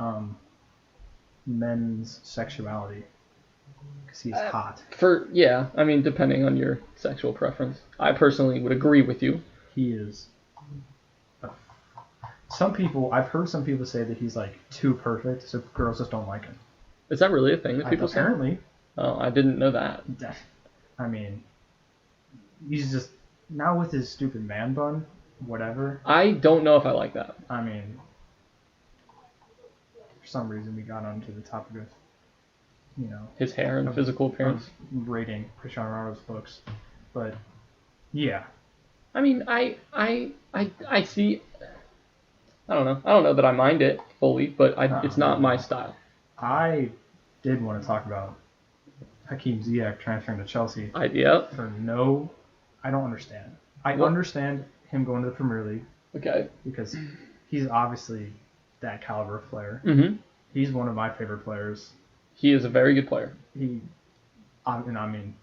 men's sexuality, because he's hot. Depending on your sexual preference, I personally would agree with you. He is. I've heard some people say that he's too perfect, so girls just don't like him. Is that really a thing that people say? Apparently. Oh, I didn't know that. I mean, he's just, now with his stupid man bun, whatever. I don't know if I like that. I mean, for some reason we got onto the topic of, his hair and physical appearance. Rating Cristiano Ronaldo's books. But, yeah. I mean, I see, I don't know that I mind it fully, but it's not my style. I did want to talk about Hakeem Ziyech transferring to Chelsea. I don't understand. I understand him going to the Premier League. Okay. Because he's obviously that caliber of player. Mm-hmm. He's one of my favorite players. He is a very good player. I'm not going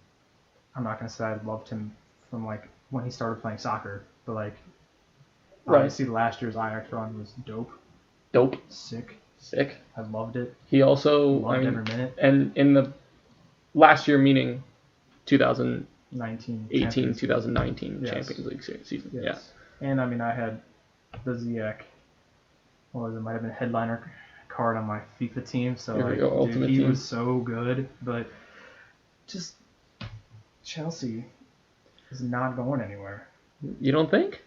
to say I loved him from when he started playing soccer, but obviously last year's Ajax run was dope. Dope. Sick. I loved it. He also loved every minute. And in the last year, meaning 2019, 2019 Yes. Champions League season. Yes. Yeah. And I mean, I had the Ziyech, what was it, might have been headliner card on my FIFA team. So Here we like, go, dude, Ultimate he Team. was so good, but just Chelsea is not going anywhere. You don't think?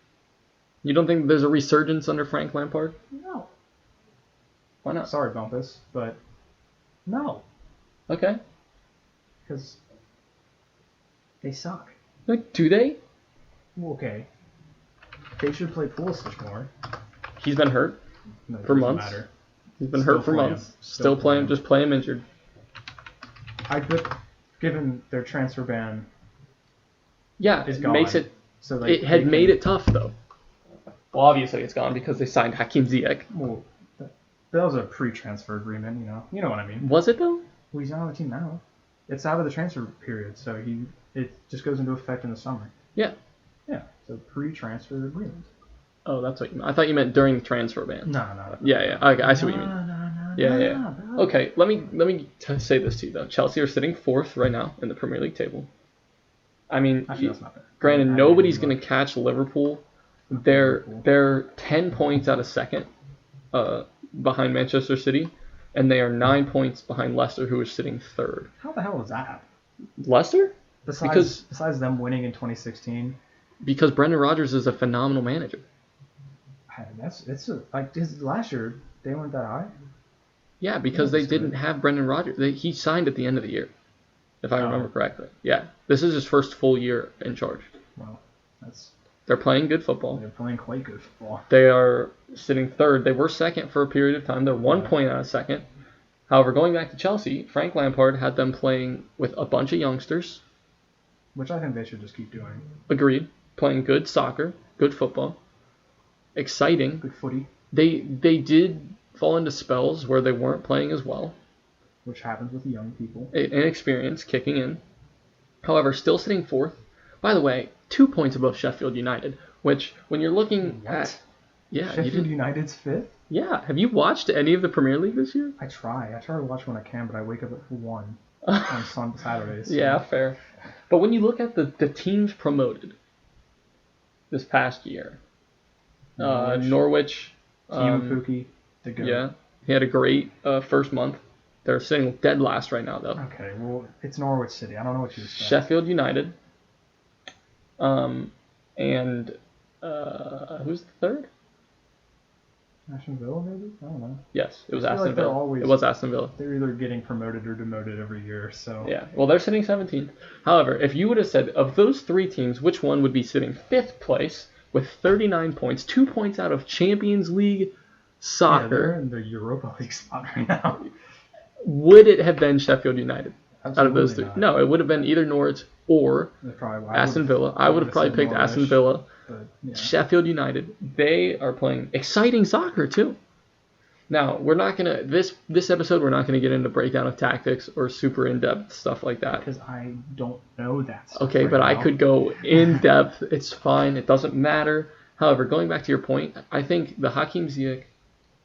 You don't think there's a resurgence under Frank Lampard? No. Why not? Sorry, Bumpus, but no, Okay. because they suck. Like, do they? Well, okay, they should play Pulisic more. He's been hurt No, it for doesn't months. matter. He's been Still hurt for play months. him. Still Still play him. play him. Just play him injured. But given their transfer ban, Yeah, is it gone. makes it. so like It had they made can- it tough though. Well, obviously it's gone because they signed Hakim Ziyech. Well, that was a pre-transfer agreement, You know what I mean. Was it though? Well, he's not on the team now. It's out of the transfer period, so it just goes into effect in the summer. Yeah. Yeah, so pre-transfer agreement. Oh, that's what you meant. I thought you meant during the transfer ban. No. Yeah. Okay, I see what you mean. No. Yeah. Okay, let me say this to you though. Chelsea are sitting 4th right now in the Premier League table. I mean, Actually, that's not bad. granted, I nobody's didn't going to catch Liverpool. They're 10 points out of second, behind Manchester City, and they are 9 points behind Leicester, who is sitting 3rd. How the hell is that? Leicester? Besides them winning in 2016, Because Brendan Rodgers is a phenomenal manager. last year they weren't that high. Yeah, because Yeah, they that's didn't good. have Brendan Rodgers. He signed at the end of the year, if I Oh. remember correctly. Yeah, this is his first full year in charge. Well, They're playing good football. they're playing quite good football. They are sitting 3rd. They were 2nd for a period of time. They're 1 Yeah. point out of 2nd. However, going back to Chelsea, Frank Lampard had them playing with a bunch of youngsters. Which I think they should just keep doing. Agreed. Playing good soccer, good football, exciting. Good footy, They did fall into spells where they weren't playing as well. which happens with young people. Inexperience kicking in. However, still sitting 4th. By the way, 2 points above Sheffield United, which when you're looking at... Yeah, you Sheffield did, United's 5th? yeah. Have you watched any of the Premier League this year? I try to watch when I can, but I wake up at 1 on Saturdays. So. Yeah, fair. But when you look at the teams promoted this past year, Norwich, Team Pookie, the goat. yeah, he had a great first month. They're sitting dead last right now, though. Okay, well, it's Norwich City. I don't know what you expect. Sheffield United, and who's the third? Aston Villa, maybe? I don't know. Yes, it was I feel Aston like they're Villa. always- It was Aston Villa. They're either getting promoted or demoted every year, so... Yeah, well, they're sitting 17th. However, if you would have said, of those 3 teams, which one would be sitting 5th place with 39 points, 2 points out of Champions League Yeah, they're soccer, in the Europa League spot right now. would it have been Sheffield United out of those 3? Absolutely No, it would have been either Norwich or They're probably, Aston Villa. I would have probably said picked Norwich, Aston Villa. But, yeah. Sheffield United, they are playing exciting soccer too. Now, we're not going to, this episode, we're not going to get into breakdown of tactics or super in-depth stuff like that. Because I don't know that stuff Okay, right but now. I could go in depth. It's fine. It doesn't matter. However, going back to your point, I think the Hakim Ziyech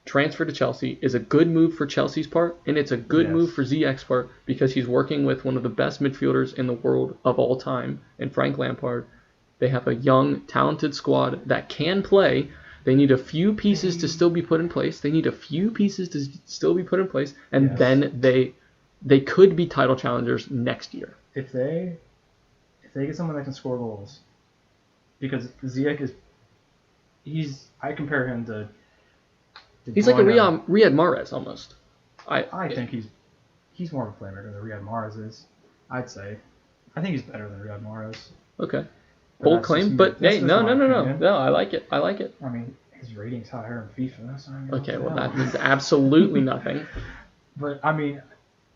transfer to Chelsea is a good move for Chelsea's part, and it's a good Yes. move for Ziyech's part because he's working with one of the best midfielders in the world of all time, in Frank Lampard. They have a young, talented squad that can play. They need a few pieces to still be put in place. And Yes. then they could be title challengers next year. If they get someone that can score goals, because Ziyech I compare him to De He's like a Bruyne. Riyad Mahrez almost. I think he's more of a playmaker than Riyad Mahrez is. I'd say. I think he's better than Riyad Mahrez. Okay. But Bold that's claim, just but that's hey, just no. my opinion. No, I like it. I mean, his rating's higher in FIFA. That's not gonna Okay, well, help. that means absolutely nothing. But I mean,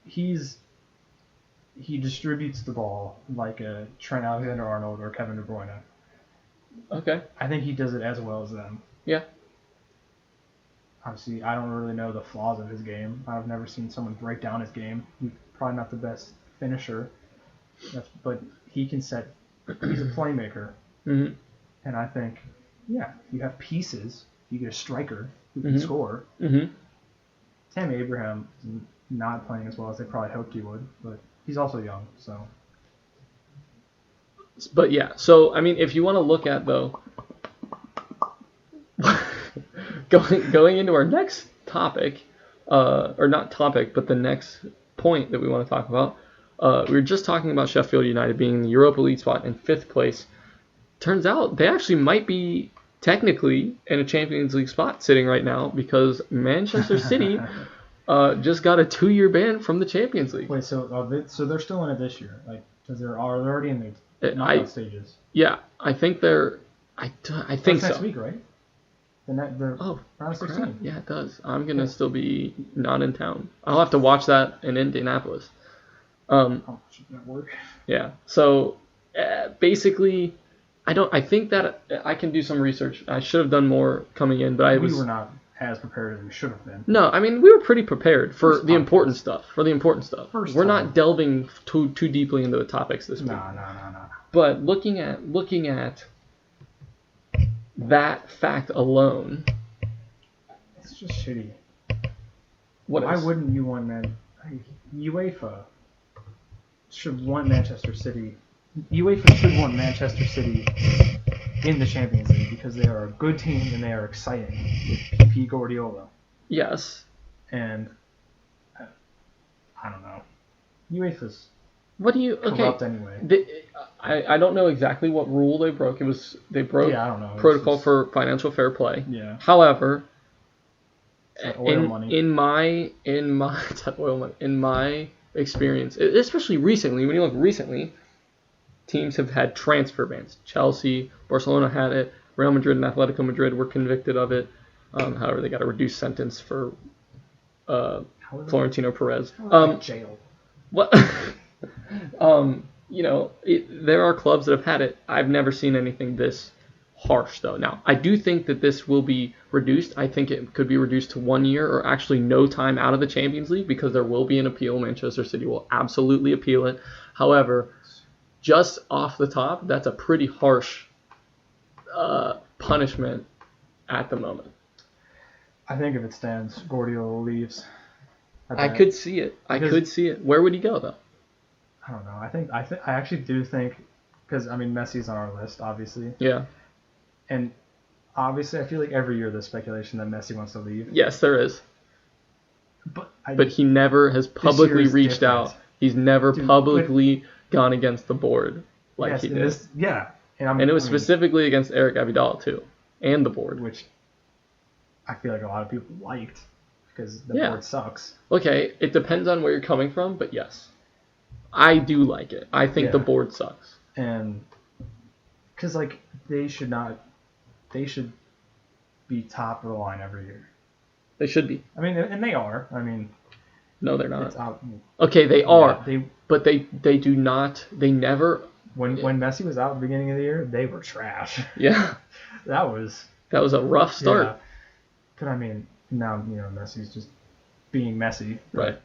he distributes the ball like a Trent Alexander-Arnold or Kevin De Bruyne. Okay. I think he does it as well as them. Yeah. Obviously, I don't really know the flaws of his game. I've never seen someone break down his game. He's probably not the best finisher, but he can set. He's a playmaker, Mm-hmm. and I think, yeah, you have pieces. You get a striker who can score. Mm-hmm. Tammy Abraham is not playing as well as they probably hoped he would, but he's also young, so. But yeah, so I mean, if you want to look at though, going into our next topic, or not topic, but the next point that we want to talk about, we were just talking about Sheffield United being in the Europa League spot in 5th place. Turns out they actually might be technically in a Champions League spot sitting right now because Manchester City just got a 2-year ban from the Champions League. Wait, so they're still in it this year? Like, because they're already in the knockout stages. Yeah, I think they're. I think so. Next week, right? The round 16. Yeah, it does. I'm gonna still be not in town. I'll have to watch that in Indianapolis. Should that work? Yeah. So basically, I think that I can do some research. I should have done more coming in, but we were not as prepared as we should have been. No, I mean we were pretty prepared for the important stuff. We're not delving too deeply into the topics this week. No. But looking at that fact alone, it's just shitty. Why wouldn't you want UEFA should want Manchester City. UEFA should want Manchester City in the Champions League because they are a good team and they are exciting with PP Guardiola. Yes. And I don't know. UEFA's What do you corrupt anyway. I don't know exactly what rule they broke. They broke I don't know. protocol for financial fair play. Yeah. However, in my experience, especially recently, when you look recently, teams have had transfer bans. Chelsea, Barcelona had it. Real Madrid and Atletico Madrid were convicted of it. However, they got a reduced sentence for Florentino Perez. Jail. What? There are clubs that have had it. I've never seen anything this harsh, though. Now, I do think that this will be reduced. I think it could be reduced to 1 year or actually no time out of the Champions League because there will be an appeal. Manchester City will absolutely appeal it. However, just off the top, that's a pretty harsh punishment at the moment. I think if it stands, Guardiola leaves. I could see it. Where would he go, though? I don't know. I actually do think, because Messi's on our list, obviously. Yeah. And obviously, I feel like every year there's speculation that Messi wants to leave. Yes, there is. But he never has publicly reached out. He's never publicly gone against the board like he did. And it was specifically against Eric Abidal too, and the board, which I feel like a lot of people liked because the board sucks. Okay, it depends on where you're coming from, but yes, I do like it. I think the board sucks, and because they should be top of the line every year. They should be. And they are. No, they're not. Okay, they are. But they do not. They never. When Messi was out at the beginning of the year, they were trash. Yeah. That was a rough start. Yeah. But now Messi's just being Messi. Right.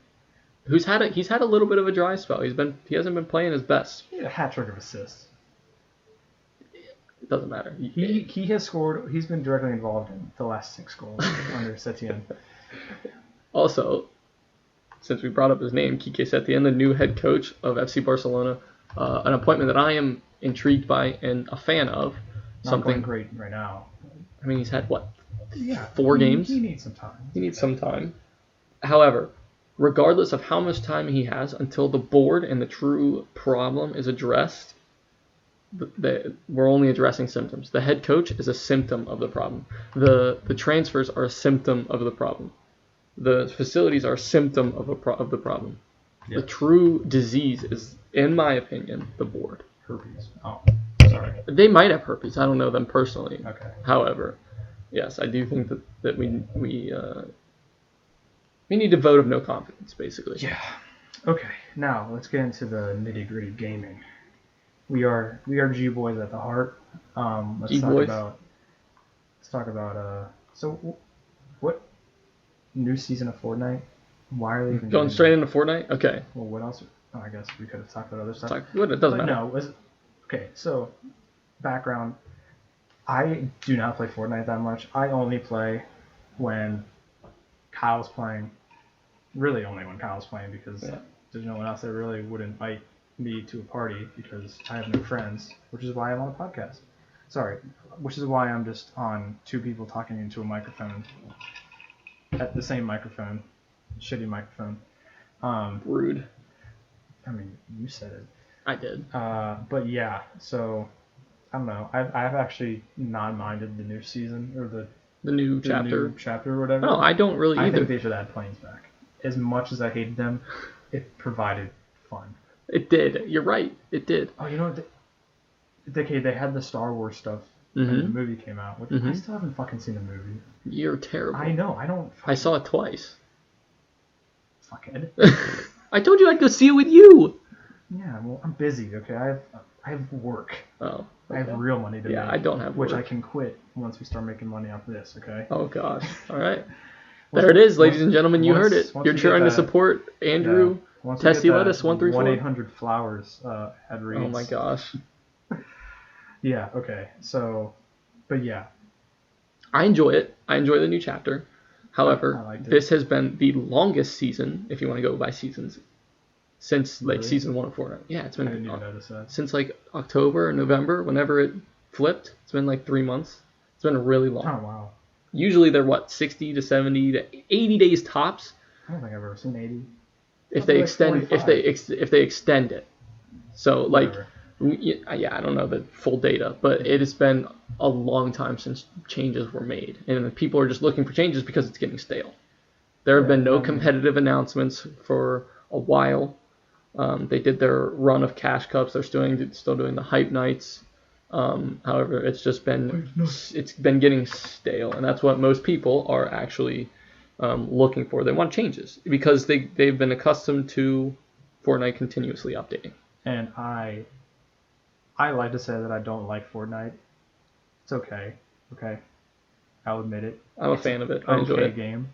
He's had a little bit of a dry spell. He hasn't been playing his best. He had a hat trick of assists. It doesn't matter. He has scored. He's been directly involved in the last 6 goals under Setien. Also, since we brought up his name, Quique Setien, the new head coach of FC Barcelona, an appointment that I am intrigued by and a fan of. Not going great right now. He's had 4 games? He needs some time. However, regardless of how much time he has until the board and the true problem is addressed, we're only addressing symptoms. The head coach is a symptom of the problem. The transfers are a symptom of the problem. The facilities are a symptom of the problem. Yeah. The true disease is, in my opinion, the board. Herpes. Oh, sorry. They might have herpes. I don't know them personally. Okay. However, yes, I do think that we need a vote of no confidence, basically. Yeah. Okay. Now let's get into the nitty-gritty gaming. We are G boys at the heart. Let's talk about. So, what new season of Fortnite? Why are they even going straight into Fortnite? Okay. Well, what else? I guess we could have talked about other stuff. It doesn't matter. No. Okay. So, background. I do not play Fortnite that much. I only play when Kyle's playing. Really, only when Kyle's playing because there's no one else that really would invite me to a party because I have no friends, which is why I'm on a podcast. Sorry, which is why I'm just on two people talking into a microphone at the same microphone, shitty microphone. Rude. I mean, you said it. I did. But yeah, so I don't know. I've actually not minded the new season or the new chapter or whatever. No, I don't really either. I think they should add planes back. As much as I hated them, it provided fun. It did. You're right. It did. Oh, you know what? They had the Star Wars stuff when the movie came out, which I still haven't fucking seen the movie. You're terrible. I know. I don't. I saw it twice. Fuckhead. I told you I'd go see it with you. Yeah, well, I'm busy. Okay, I have work. Oh. Okay. I have real money to make. Yeah, I don't have work. Which I can quit once we start making money off this. Okay. Oh gosh. All right. There it is, ladies and gentlemen. You heard it. You're trying to support Andrew. Tessie Lettuce 134. 1-800-Flowers ad reads. Oh my gosh. Yeah. Okay. So, but yeah. I enjoy it. I enjoy the new chapter. However, this has been the longest season, if you want to go by seasons, since like season 1 of Fortnite. Yeah, it's been I didn't even notice that. Since like October or November, whenever it flipped. It's been like 3 months. It's been really long. Oh wow. Usually they're 60 to 70 to 80 days tops. I don't think I've ever seen 80. If they extend, 45. if they extend it. So like, Whatever. yeah, I don't know the full data, but it has been a long time since changes were made, and people are just looking for changes because it's getting stale. There have been no competitive announcements for a while. They did their run of cash cups. They're still doing the hype nights. However, it's been getting stale, and that's what most people are actually looking for. They want changes because they've been accustomed to Fortnite continuously updating. And I like to say that I don't like Fortnite. It's okay. Okay. I'll admit it. I'm a fan of it. I enjoy it. Game.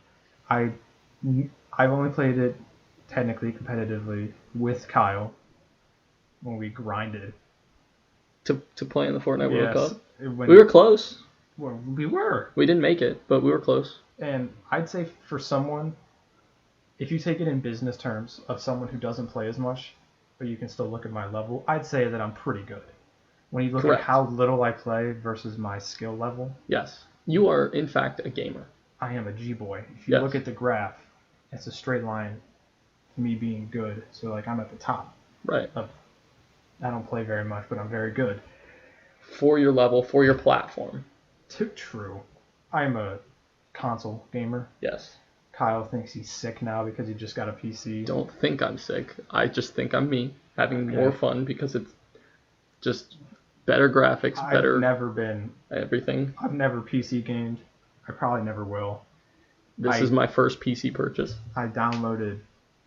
I've only played it technically competitively with Kyle when we grinded. To play in the Fortnite World Cup? We were close. Well, we were. We didn't make it, but we were close. And I'd say for someone, if you take it in business terms of someone who doesn't play as much, but you can still look at my level, I'd say that I'm pretty good. When you look at how little I play versus my skill level. Yes. You are, in fact, a gamer. I am a G-boy. If you look at the graph, it's a straight line to me being good. So, like, I'm at the top. Right. I don't play very much, but I'm very good. For your level, for your platform. True. I'm a console gamer. Yes. Kyle thinks he's sick now because he just got a PC. Don't think I'm sick. I just think I'm me, having more fun because it's just better graphics, better... I've never been... everything. I've never PC gamed. I probably never will. This is my first PC purchase. I downloaded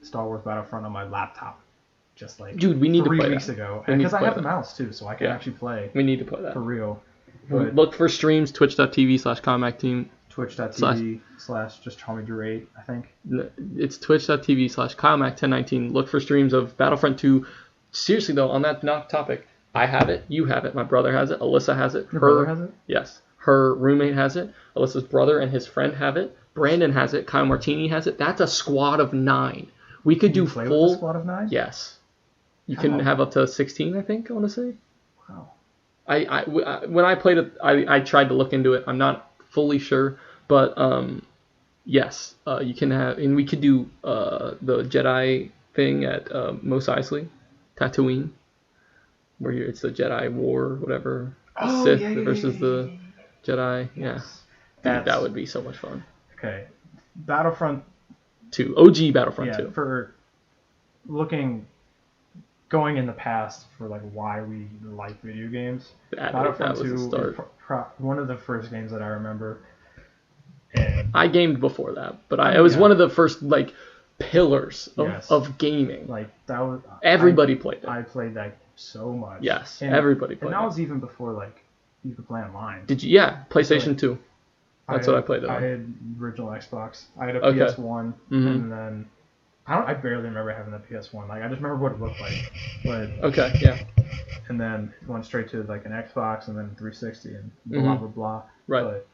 Star Wars Battlefront on my laptop. Just like Dude, we need to play 3 weeks ago. Because I have the mouse too, so I can actually play. We need to play that. For real. But look for streams, twitch.tv/ComacTeam. Twitch.tv/JustCallMeDrew8, I think. It's twitch.tv/ComacTen19. Look for streams of Battlefront 2. Seriously though, on that topic, I have it, you have it, my brother has it, Alyssa has it. Your brother has it? Yes. Her roommate has it. Alyssa's brother and his friend have it. Brandon has it. Kyle Martini has it. That's a squad of 9. We could do play full... with a squad of 9? Yes. You can have up to 16, I think, I want to say. Wow. When I played it, I tried to look into it. I'm not fully sure, but yes, you can have, and we could do the Jedi thing at Mos Eisley, Tatooine, where it's the Jedi War, whatever, Sith versus the Jedi. Yes. Yeah, dude, that would be so much fun. Okay, Battlefront 2, OG Battlefront 2. For going in the past for like why we like video games. Battlefront 2 one of the first games that I remember. And I gamed before that, but it was one of the first like pillars of gaming. Like that was everybody played it. I played that so much. Yes, everybody played it. And that was even before like you could play online. Did you? Yeah, PlayStation 2. That's what I played it on. I had original Xbox. I had a PS1, and then I barely remember having the PS1. Like I just remember what it looked like. But and then went straight to like an Xbox and then 360 and blah blah blah. Right. But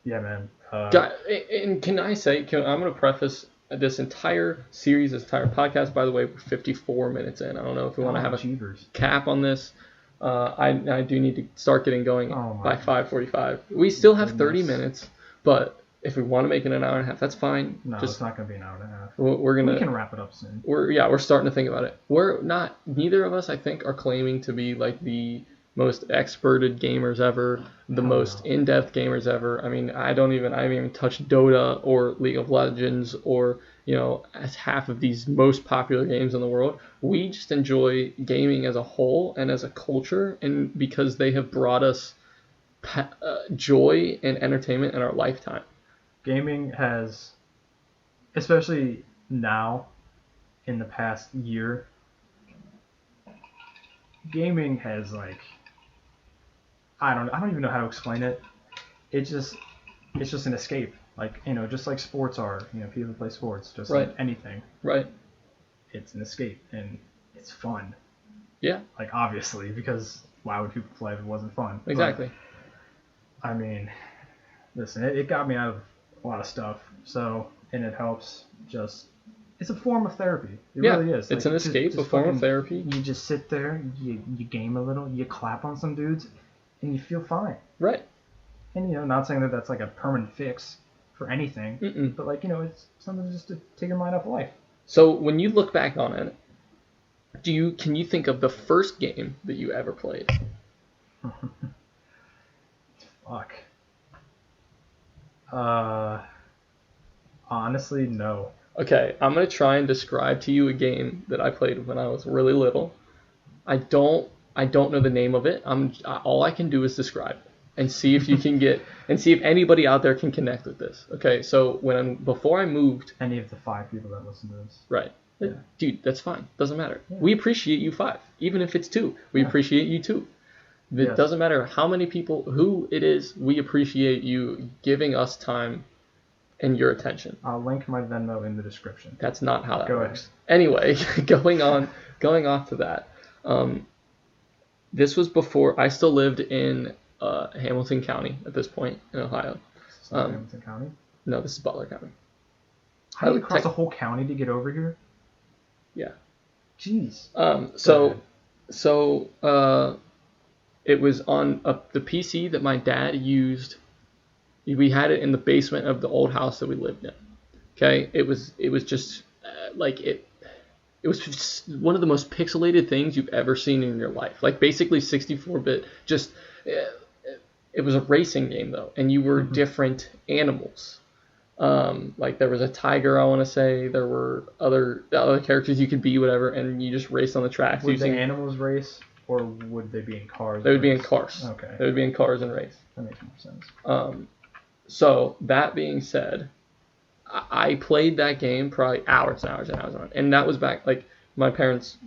yeah, man. And can I say? I'm gonna preface this entire series, this entire podcast, by the way, we're 54 minutes in. I don't know if we want to have a Cheaters. cap on this. I do need to start getting going by 5:45. We still have 30 minutes, but if we want to make it an hour and a half, that's fine. No, it's not going to be an hour and a half. We can wrap it up soon. We're starting to think about it. Neither of us, I think, are claiming to be like the most experted gamers ever, the most in-depth gamers ever. I mean, I haven't even touched Dota or League of Legends or, as half of these most popular games in the world. We just enjoy gaming as a whole and as a culture, and because they have brought us joy and entertainment in our lifetime. Gaming has, especially now, in the past year, gaming has I don't even know how to explain it. It's just an escape. Just like sports are. People play sports, just like anything. Right. It's an escape and it's fun. Yeah. Obviously, because why would people play if it wasn't fun? Exactly. But, I mean, listen, it got me out of a lot of stuff. And it helps it's a form of therapy. It really is. It's an escape, a form of therapy. You just sit there, you game a little, you clap on some dudes, and you feel fine. Right. And, not saying that that's a permanent fix for anything, but it's something just to take your mind off life. So when you look back on it, can you think of the first game that you ever played? Fuck. Honestly, no. Okay, I'm gonna try and describe to you a game that I played when I was really little. I don't know the name of it. All I can do is describe it and see if you can see if anybody out there can connect with this. Okay, so before I moved, any of the 5 people that listen to this, right? Yeah. Dude, that's fine. Doesn't matter. Yeah. We appreciate you 5, even if it's 2. We appreciate you 2. It doesn't matter how many people, who it is. We appreciate you giving us time and your attention. I'll link my Venmo in the description. That's not how that works. Anyway, going off to that. This was before I still lived in Hamilton County at this point in Ohio. Is this not Hamilton County? No, this is Butler County. How do you cross a whole county to get over here? Yeah. Jeez. It was on the PC that my dad used. We had it in the basement of the old house that we lived in. Okay, it was just it was one of the most pixelated things you've ever seen in your life. Basically 64-bit. Just it was a racing game though, and you were different animals. There was a tiger, I want to say. There were other characters you could be, whatever, and you just raced on the tracks. Would the animals race, or would they be in cars? They would be in cars. Okay. They would be in cars and race. That makes more sense. So that being said, I played that game probably hours and hours and hours on it, and that was back my parents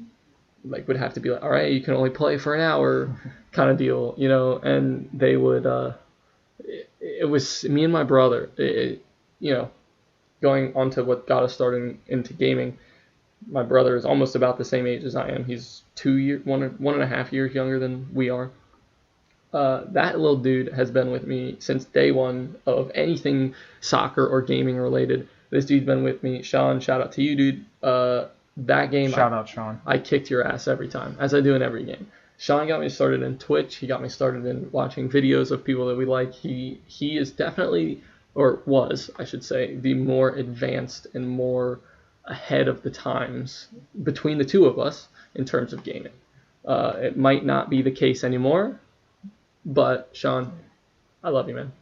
would have to be like, all right, you can only play for an hour, kind of deal, and they would. It was me and my brother. Going on to what got us started into gaming. My brother is almost about the same age as I am. He's 1.5 years younger than we are. That little dude has been with me since day one of anything soccer or gaming related. This dude's been with me. Sean, shout out to you, dude. That game, shout out, Sean. I kicked your ass every time, as I do in every game. Sean got me started in Twitch. He got me started in watching videos of people that we like. He is definitely, or was, I should say, the more advanced and more ahead of the times between the two of us in terms of gaming. It might not be the case anymore, but Sean, I love you, man.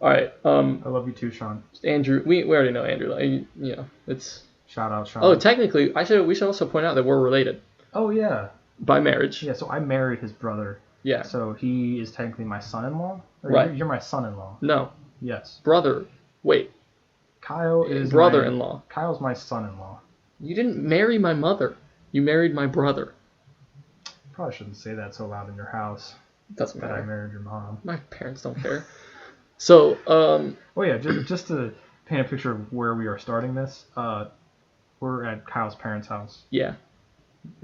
All right. I love you too, Sean. Andrew, we already know Andrew. It's. Shout out, Sean. Oh, technically, we should also point out that we're related. Oh yeah. By marriage. Yeah. So I married his brother. Yeah. So he is technically my son-in-law. Right. You're my son-in-law. No. Yes. Brother. Wait. Kyle is brother-in-law. Kyle's my son-in-law. You didn't marry my mother. You married my brother. Probably shouldn't say that so loud in your house. Doesn't matter. That I married your mom. My parents don't care. So, Oh yeah, just to paint a picture of where we are starting this. We're at Kyle's parents' house. Yeah.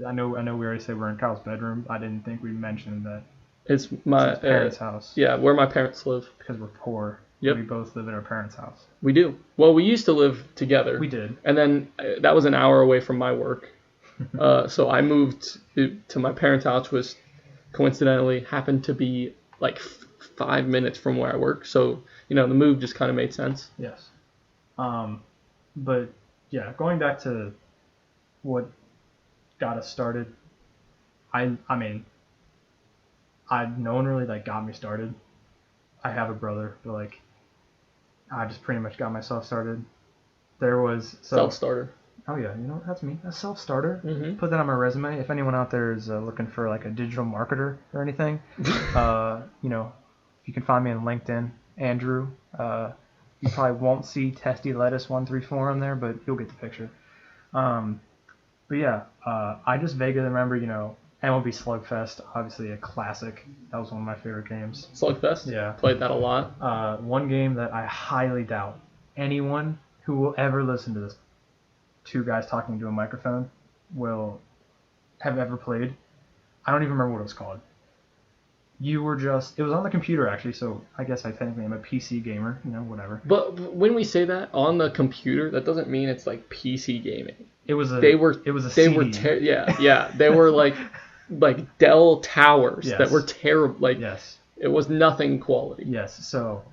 I know. We already said we're in Kyle's bedroom. I didn't think we mentioned that. It's my parents' house. Yeah, where my parents live. Because we're poor. Yep. We both live at our parents' house. We do. Well, we used to live together. We did. And then that was an hour away from my work. So I moved to my parents' house, which coincidentally happened to be like 5 minutes from where I work. So, the move just kind of made sense. Yes. But yeah, going back to what got us started, I mean, no one really like got me started. I have a brother, but like, I just pretty much got myself started. There was Self-starter. Oh yeah, that's me. A self-starter. Mm-hmm. Put that on my resume. If anyone out there is looking for like a digital marketer or anything, you can find me on LinkedIn, Andrew. You probably won't see Testy Lettuce 134 on there, but you'll get the picture. But yeah, I just vaguely remember, MLB Slugfest, obviously a classic. That was one of my favorite games. Slugfest? Yeah. Played that a lot. One game that I highly doubt anyone who will ever listen to this, two guys talking to a microphone, will have ever played. I don't even remember what it was called. It was on the computer actually, so I guess I technically am a PC gamer, whatever. But when we say that on the computer, that doesn't mean it's like PC gaming. It was a CD. They were like Dell towers that were terrible. Like, yes. It was nothing quality. Yes. So,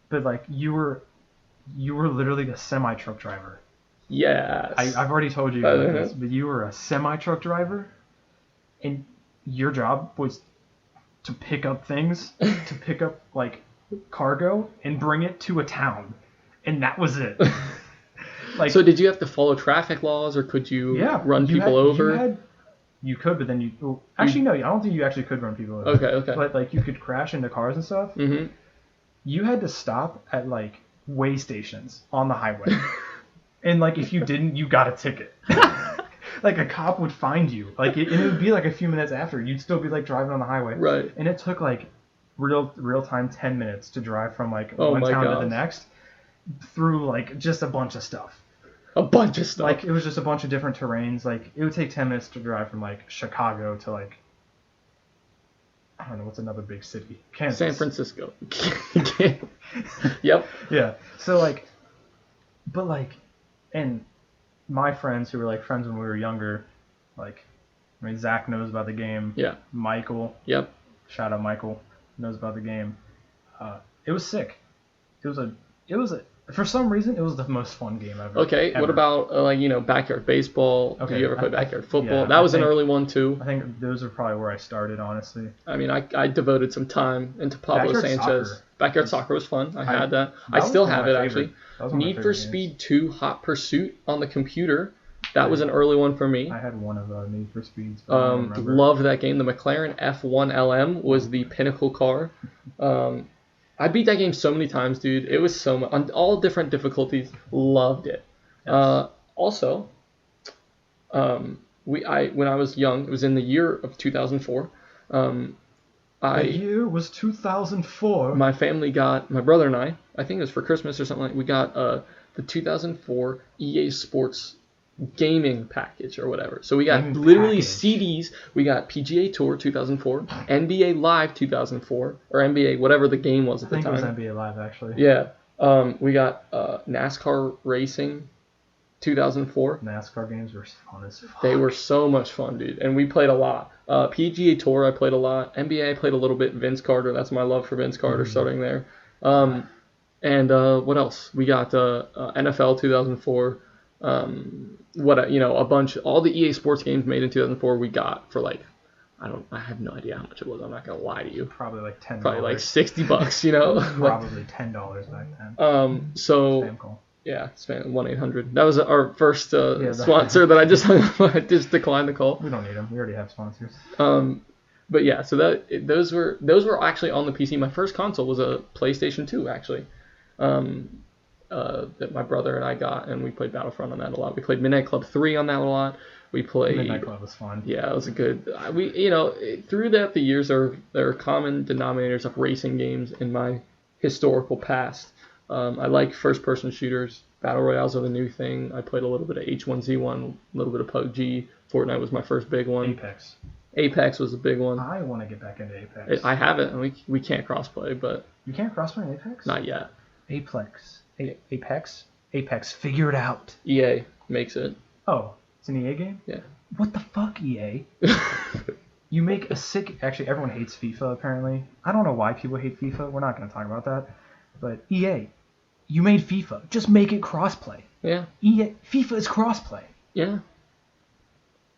but like you were literally a semi truck driver. Yes. I've already told you about this, but you were a semi truck driver, and your job was to pick up things, to pick up like cargo and bring it to a town, and that was it. Like, so did you have to follow traffic laws, or could you run people over? You could, but then no, I don't think you actually could run people over. Okay. But like you could crash into cars and stuff. Mm-hmm. You had to stop at like way stations on the highway. And like if you didn't, you got a ticket. Like a cop would find you. Like it would be like a few minutes after. You'd still be like driving on the highway. Right. And it took like real time 10 minutes to drive from like one town to the next through like just a bunch of stuff. A bunch of stuff. Like it was just a bunch of different terrains. Like it would take 10 minutes to drive from like Chicago to like, I don't know, what's another big city? Kansas. San Francisco. Yep. Yeah. So like, but like, and my friends who were like friends when we were younger, like, I mean, Zach knows about the game. Yeah. Michael. Yep. Shout out Michael, knows about the game. It was sick. It was a for some reason it was the most fun game ever. Okay. What about backyard baseball? Okay. Did you ever play backyard football? Yeah, that was an early one too. I think those are probably where I started, honestly. I mean, I devoted some time into Pablo Backyard Sanchez. soccer. Backyard soccer was fun. I had that. I was still one of have my it favorite- actually. that was one of my Need for favorite Speed games. 2 Hot Pursuit on the computer. That was an early one for me. I had one of Need for Speeds. But I don't remember. Loved that game. The McLaren F1 LM was the pinnacle car. I beat that game so many times, dude. It was so much on all different difficulties. Loved it. Yes. Also, when I was young, it was in the year of 2004. The year was 2004. My family got, my brother and I think it was for Christmas or something like. We got the 2004 EA Sports gaming package or whatever. So we got Gaming literally package. CDs. We got PGA Tour 2004, NBA Live 2004, or NBA whatever the game was at I the think time. it was NBA Live actually. Yeah. We got NASCAR Racing 2004. NASCAR games were fun as fuck. They were so much fun, dude, and we played a lot. PGA Tour I played a lot. NBA I played a little bit. Vince Carter, that's my love for Vince Carter starting there. And what else? We got NFL 2004. A bunch. All the EA Sports games made in 2004 we got for like, I have no idea how much it was. I'm not gonna lie to you. Probably like $10. Probably like $60, Probably $10 back then. So Spam call. yeah, spam 1-800. That was our first sponsor that I just hung up. I just declined the call. We don't need them. We already have sponsors. But yeah, so those were actually on the PC. My first console was a PlayStation 2 actually. That my brother and I got, and we played Battlefront on that a lot. We played Midnight Club 3 on that a lot. We played Midnight Club was fun. Yeah, it was a good. Through the years, there are common denominators of racing games in my historical past. I like first-person shooters. Battle Royales are the new thing. I played a little bit of H1Z1, a little bit of PUBG. Fortnite was my first big one. Apex was a big one. I want to get back into Apex. I have it, and we can't crossplay, but you can't crossplay in Apex? not yet. Apex. Figure it out. EA makes it. Oh, it's an EA game? Yeah. What the fuck, EA? You make a sick... Actually, everyone hates FIFA, apparently. I don't know why people hate FIFA. We're not going to talk about that. But EA, you made FIFA. Just make it crossplay. Yeah. FIFA is crossplay. Yeah.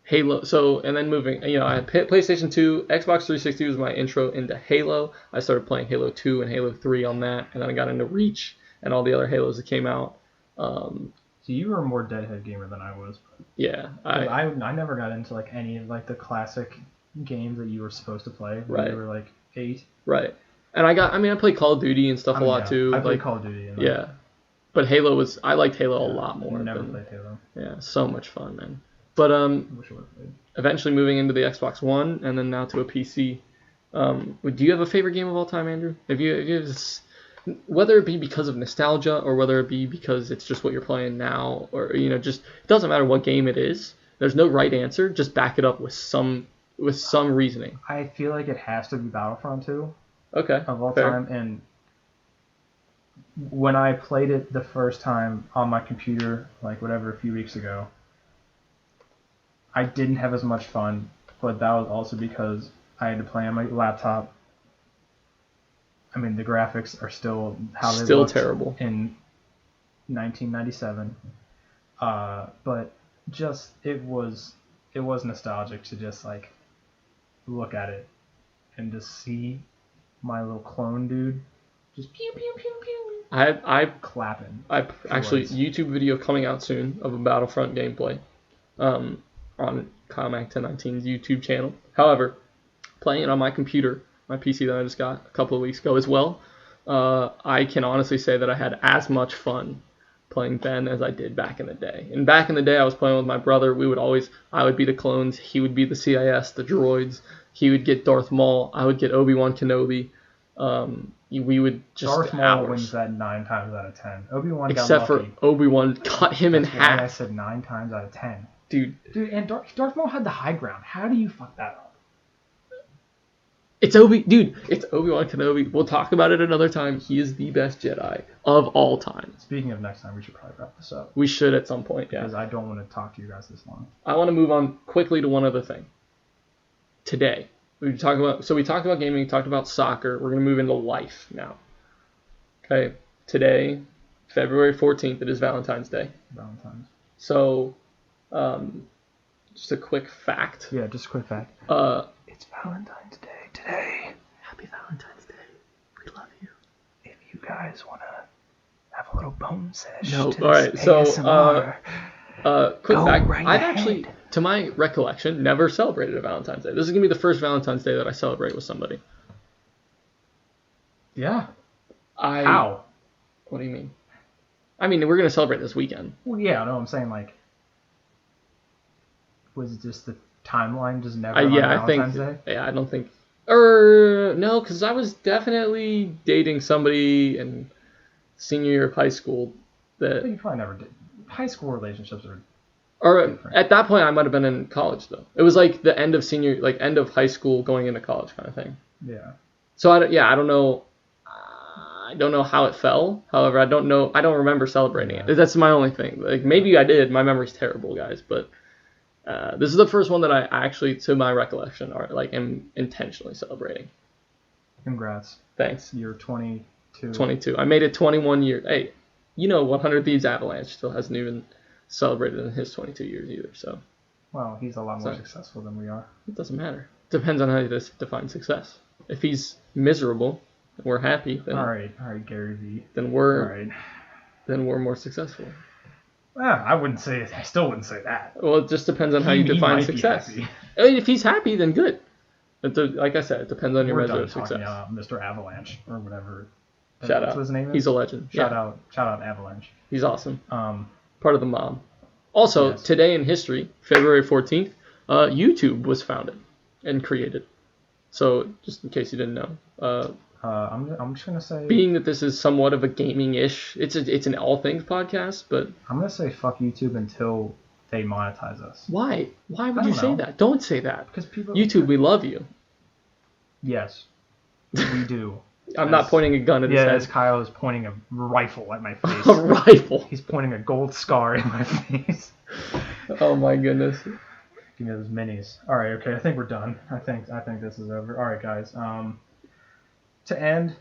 Halo. So, and then moving, I had PlayStation 2, Xbox 360 was my intro into Halo. I started playing Halo 2 and Halo 3 on that, and then I got into Reach and all the other Halos that came out. So you were a more Deadhead gamer than I was. Yeah. I never got into like any of like the classic games that you were supposed to play when you were like 8. Right. And I played Call of Duty and stuff a lot too. I played Call of Duty. And yeah. But I liked Halo a lot more. I never played Halo. Yeah, so much fun, man. But eventually moving into the Xbox One and then now to a PC. Do you have a favorite game of all time, Andrew? If you whether it be because of nostalgia or whether it be because it's just what you're playing now, or just it doesn't matter what game it is. There's no right answer. Just back it up with some reasoning. I feel like it has to be Battlefront 2. Okay. Of all fair. time, and when I played it the first time on my computer, like whatever, a few weeks ago, I didn't have as much fun, but that was also because I had to play on my laptop. I mean, the graphics are still how they looked terrible in 1997. But just it was nostalgic to just like look at it and just see my little clone dude just pew pew pew pew. I clapping. I actually YouTube video coming out soon of a Battlefront gameplay, on Comac 1019's YouTube channel. However, playing it on my computer, my PC that I just got a couple of weeks ago as well, I can honestly say that I had as much fun playing Ben as I did back in the day. And back in the day, I was playing with my brother. I would be the clones, he would be the CIS, the droids. He would get Darth Maul, I would get Obi-Wan Kenobi. We would just Darth Maul wins that 9 times out of 10. Obi-Wan got except lucky. for Obi-Wan cut him in half. I said 9 times out of 10. Dude, and Darth Maul had the high ground. How do you fuck that up? It's Obi-Wan Kenobi. We'll talk about it another time. He is the best Jedi of all time. Speaking of next time, we should probably wrap this up. We should at some point, yeah. Because I don't want to talk to you guys this long. I want to move on quickly to one other thing. Today, we talked about gaming, we talked about soccer. We're going to move into life now. Okay, today, February 14th, it is Valentine's Day. So, just a quick fact. Yeah, just a quick fact. It's Valentine's Day today. Happy Valentine's Day. We love you. If you guys want to have a little bone sesh. No, alright, so, quick fact. Right I've ahead. actually, to my recollection, never celebrated a Valentine's Day. This is going to be the first Valentine's Day that I celebrate with somebody. Yeah. How? What do you mean? I mean, we're going to celebrate this weekend. Well, yeah, no, I'm saying, like, was it just the timeline just never Valentine's Day? Yeah, I don't think... no, because I was definitely dating somebody in senior year of high school that... But you probably never did. High school relationships are... Or at that point, I might have been in college, though. It was like the end of high school going into college kind of thing. Yeah. So, I don't know... I don't know how it fell. However, I don't remember celebrating it. That's my only thing. Like, maybe I did. My memory's terrible, guys. But this is the first one that I actually, to my recollection, am intentionally celebrating. Congrats. Thanks. You're 22. 22. I made it 21 years. Hey, 100 Thieves Avalanche still hasn't even celebrated in his 22 years either. So. Well, he's a lot more successful than we are. It doesn't matter. Depends on how you define success. If he's miserable, we're happy. Then, all right, Gary V. Then we're more successful. Well, I still wouldn't say that. Well, it just depends on how you define success. I mean, if he's happy, then good. Like I said, it depends on your measure of success. Mr. Avalanche or whatever. Shout out. What's his name? He's a legend. Shout out Avalanche. He's awesome. Part of the mob. Also, today in history, February 14th, YouTube was founded and created. So, just in case you didn't know. I'm just gonna say, being that this is somewhat of a gaming-ish, it's an all things podcast, but I'm gonna say fuck YouTube until they monetize us. Why? Why would you say that? Don't say that. Because people. YouTube, we love you. Yes, we do. I'm not pointing a gun at his head. As Kyle is pointing a rifle at my face. A rifle. He's pointing a gold scar in my face. Oh my goodness. Give me those minis. All right, okay. I think we're done. I think this is over. All right, guys. To end.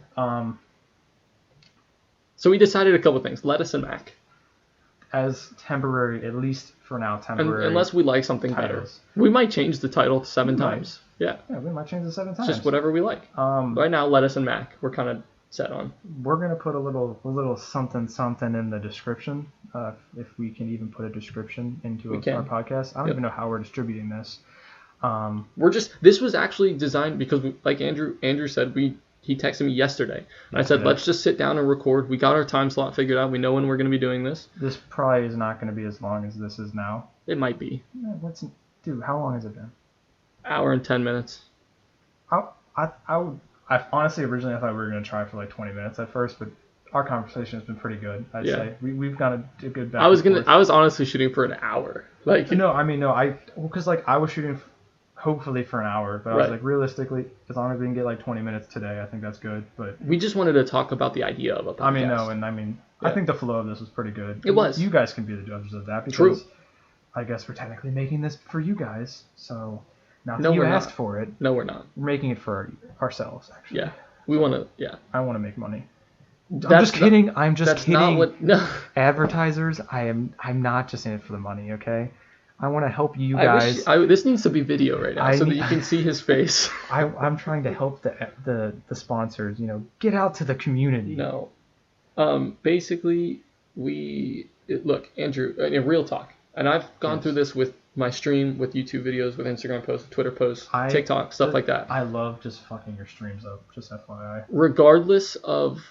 So we decided a couple things. Lettuce and mac. As temporary, at least for now, temporary. Unless we like something titles. better. We might change the title 7 times. Yeah. Yeah, we might change it 7 times. Just whatever we like. Right now, lettuce and mac. We're kind of set on. We're gonna put a little something in the description. If we can even put a description into our podcast. I don't even know how we're distributing this. This was actually designed because, like Andrew said, he texted me yesterday. And I said, let's just sit down and record. We got our time slot figured out. We know when we're going to be doing this. This probably is not going to be as long as this is now. It might be. Dude, how long has it been? Hour and 10 minutes. I honestly, originally I thought we were going to try for like 20 minutes at first, but our conversation has been pretty good. I'd say we've got a good back. I was honestly shooting for an hour. Because I was shooting hopefully for an hour, but I was like, realistically, as long as we can get like 20 minutes today, I think that's good. But we just wanted to talk about the idea of a podcast. I think the flow of this was pretty good. It was. You guys can be the judges of that because True. I guess we're technically making this for you guys, so not that you asked for it. No, we're not. We're making it for ourselves, actually. Yeah, we want to. Yeah, I want to make money. I'm just kidding. No. Advertisers, I'm not just in it for the money, okay? I want to help you guys. This needs to be video right now so that you can see his face. I'm trying to help the sponsors, get out to the community. No. Basically, look, Andrew, in real talk, and I've gone through this with my stream, with YouTube videos, with Instagram posts, Twitter posts, TikTok, stuff like that. I love just fucking your streams up, just FYI. Regardless of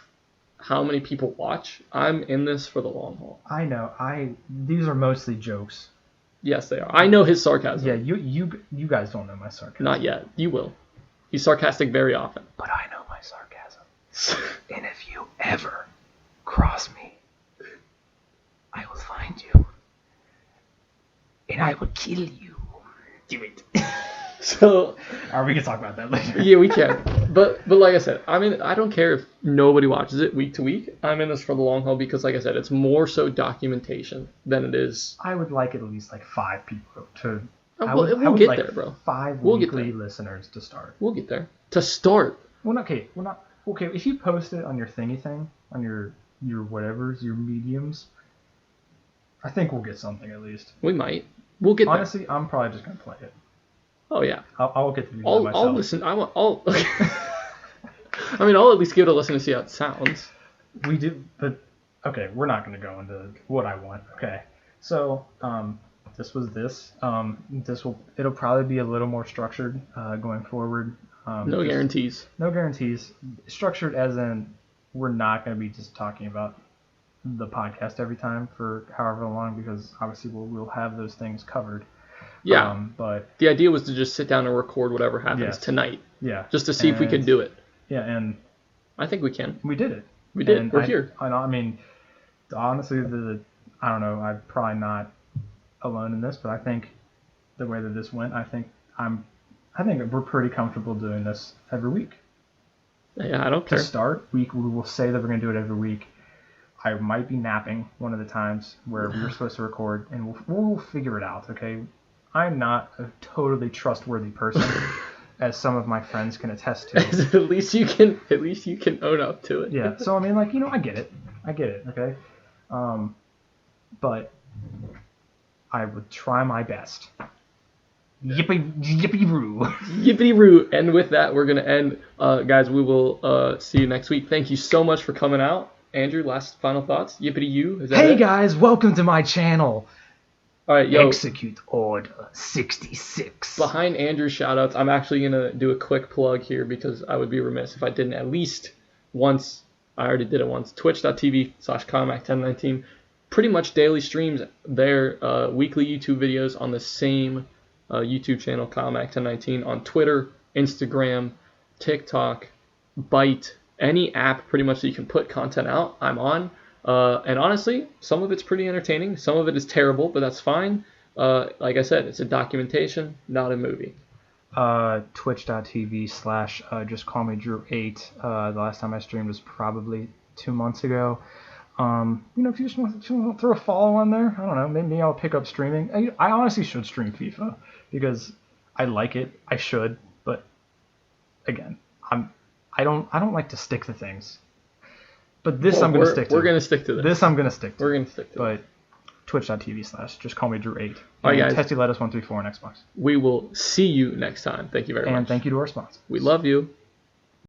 how many people watch, I'm in this for the long haul. I know. These are mostly jokes. Yes, they are. I know his sarcasm. Yeah, you guys don't know my sarcasm. Not yet. You will. He's sarcastic very often. But I know my sarcasm. And if you ever cross me, I will find you. And I will kill you. Do it. So, we can talk about that later. Yeah, we can. But like I said, I don't care if nobody watches it week to week. I'm in this for the long haul because, like I said, it's more so documentation than it is. I would like at least like 5 people to. We'll get there, bro. 5 weekly listeners to start. We'll get there. To start. Well, okay. We're not okay. If you post it on your thingy thing, on your whatevers, your mediums, I think we'll get something at least. We might. We'll get there. Honestly, I'm probably just gonna play it. Oh yeah. I'll get the video myself. I'll listen. I'll at least give it a listen to see how it sounds. We do, but okay, we're not going to go into what I want. Okay, so this was this. It'll probably be a little more structured going forward. No guarantees. No guarantees. Structured as in we're not going to be just talking about the podcast every time for however long because obviously we'll have those things covered. Yeah, but the idea was to just sit down and record whatever happens tonight. Yeah, just to see if we could do it. Yeah, and I think we can. We did it. We did. We're here. Honestly, I don't know. I'm probably not alone in this, but I think the way that this went, I think we're pretty comfortable doing this every week. Yeah, I don't care. To start, we will say that we're going to do it every week. I might be napping one of the times where we were supposed to record, and we'll figure it out. Okay. I'm not a totally trustworthy person, as some of my friends can attest to. At least you can own up to it. Yeah. So I get it. Okay. But I would try my best. Yippee-roo. Yippee-roo. And with that, we're gonna end, guys. We will see you next week. Thank you so much for coming out, Andrew. Last final thoughts. Yippee-you. Is that Hey it? Guys, welcome to my channel. All right, yo. Execute Order 66. Behind Andrew's shoutouts, I'm actually going to do a quick plug here because I would be remiss if I didn't at least once. I already did it once. Twitch.tv/Comac1019. Pretty much daily streams there. Weekly YouTube videos on the same YouTube channel, Comac1019. On Twitter, Instagram, TikTok, Byte, any app pretty much that you can put content out, I'm on. And honestly, some of it's pretty entertaining. Some of it is terrible, but that's fine. Like I said, it's a documentation, not a movie. Twitch.tv/just call me Drew8. The last time I streamed was probably 2 months ago. If you just want to throw a follow on there, I don't know, maybe I'll pick up streaming. I honestly should stream FIFA because I like it. I should, but again, I don't like to stick to things. But this I'm gonna stick to. We're gonna stick to this. This I'm gonna stick to. We're gonna stick to. But Twitch.tv/just call me Drew8. All right, guys. TestyLettuce134 on Xbox. We will see you next time. Thank you very much. And thank you to our sponsors. We love you.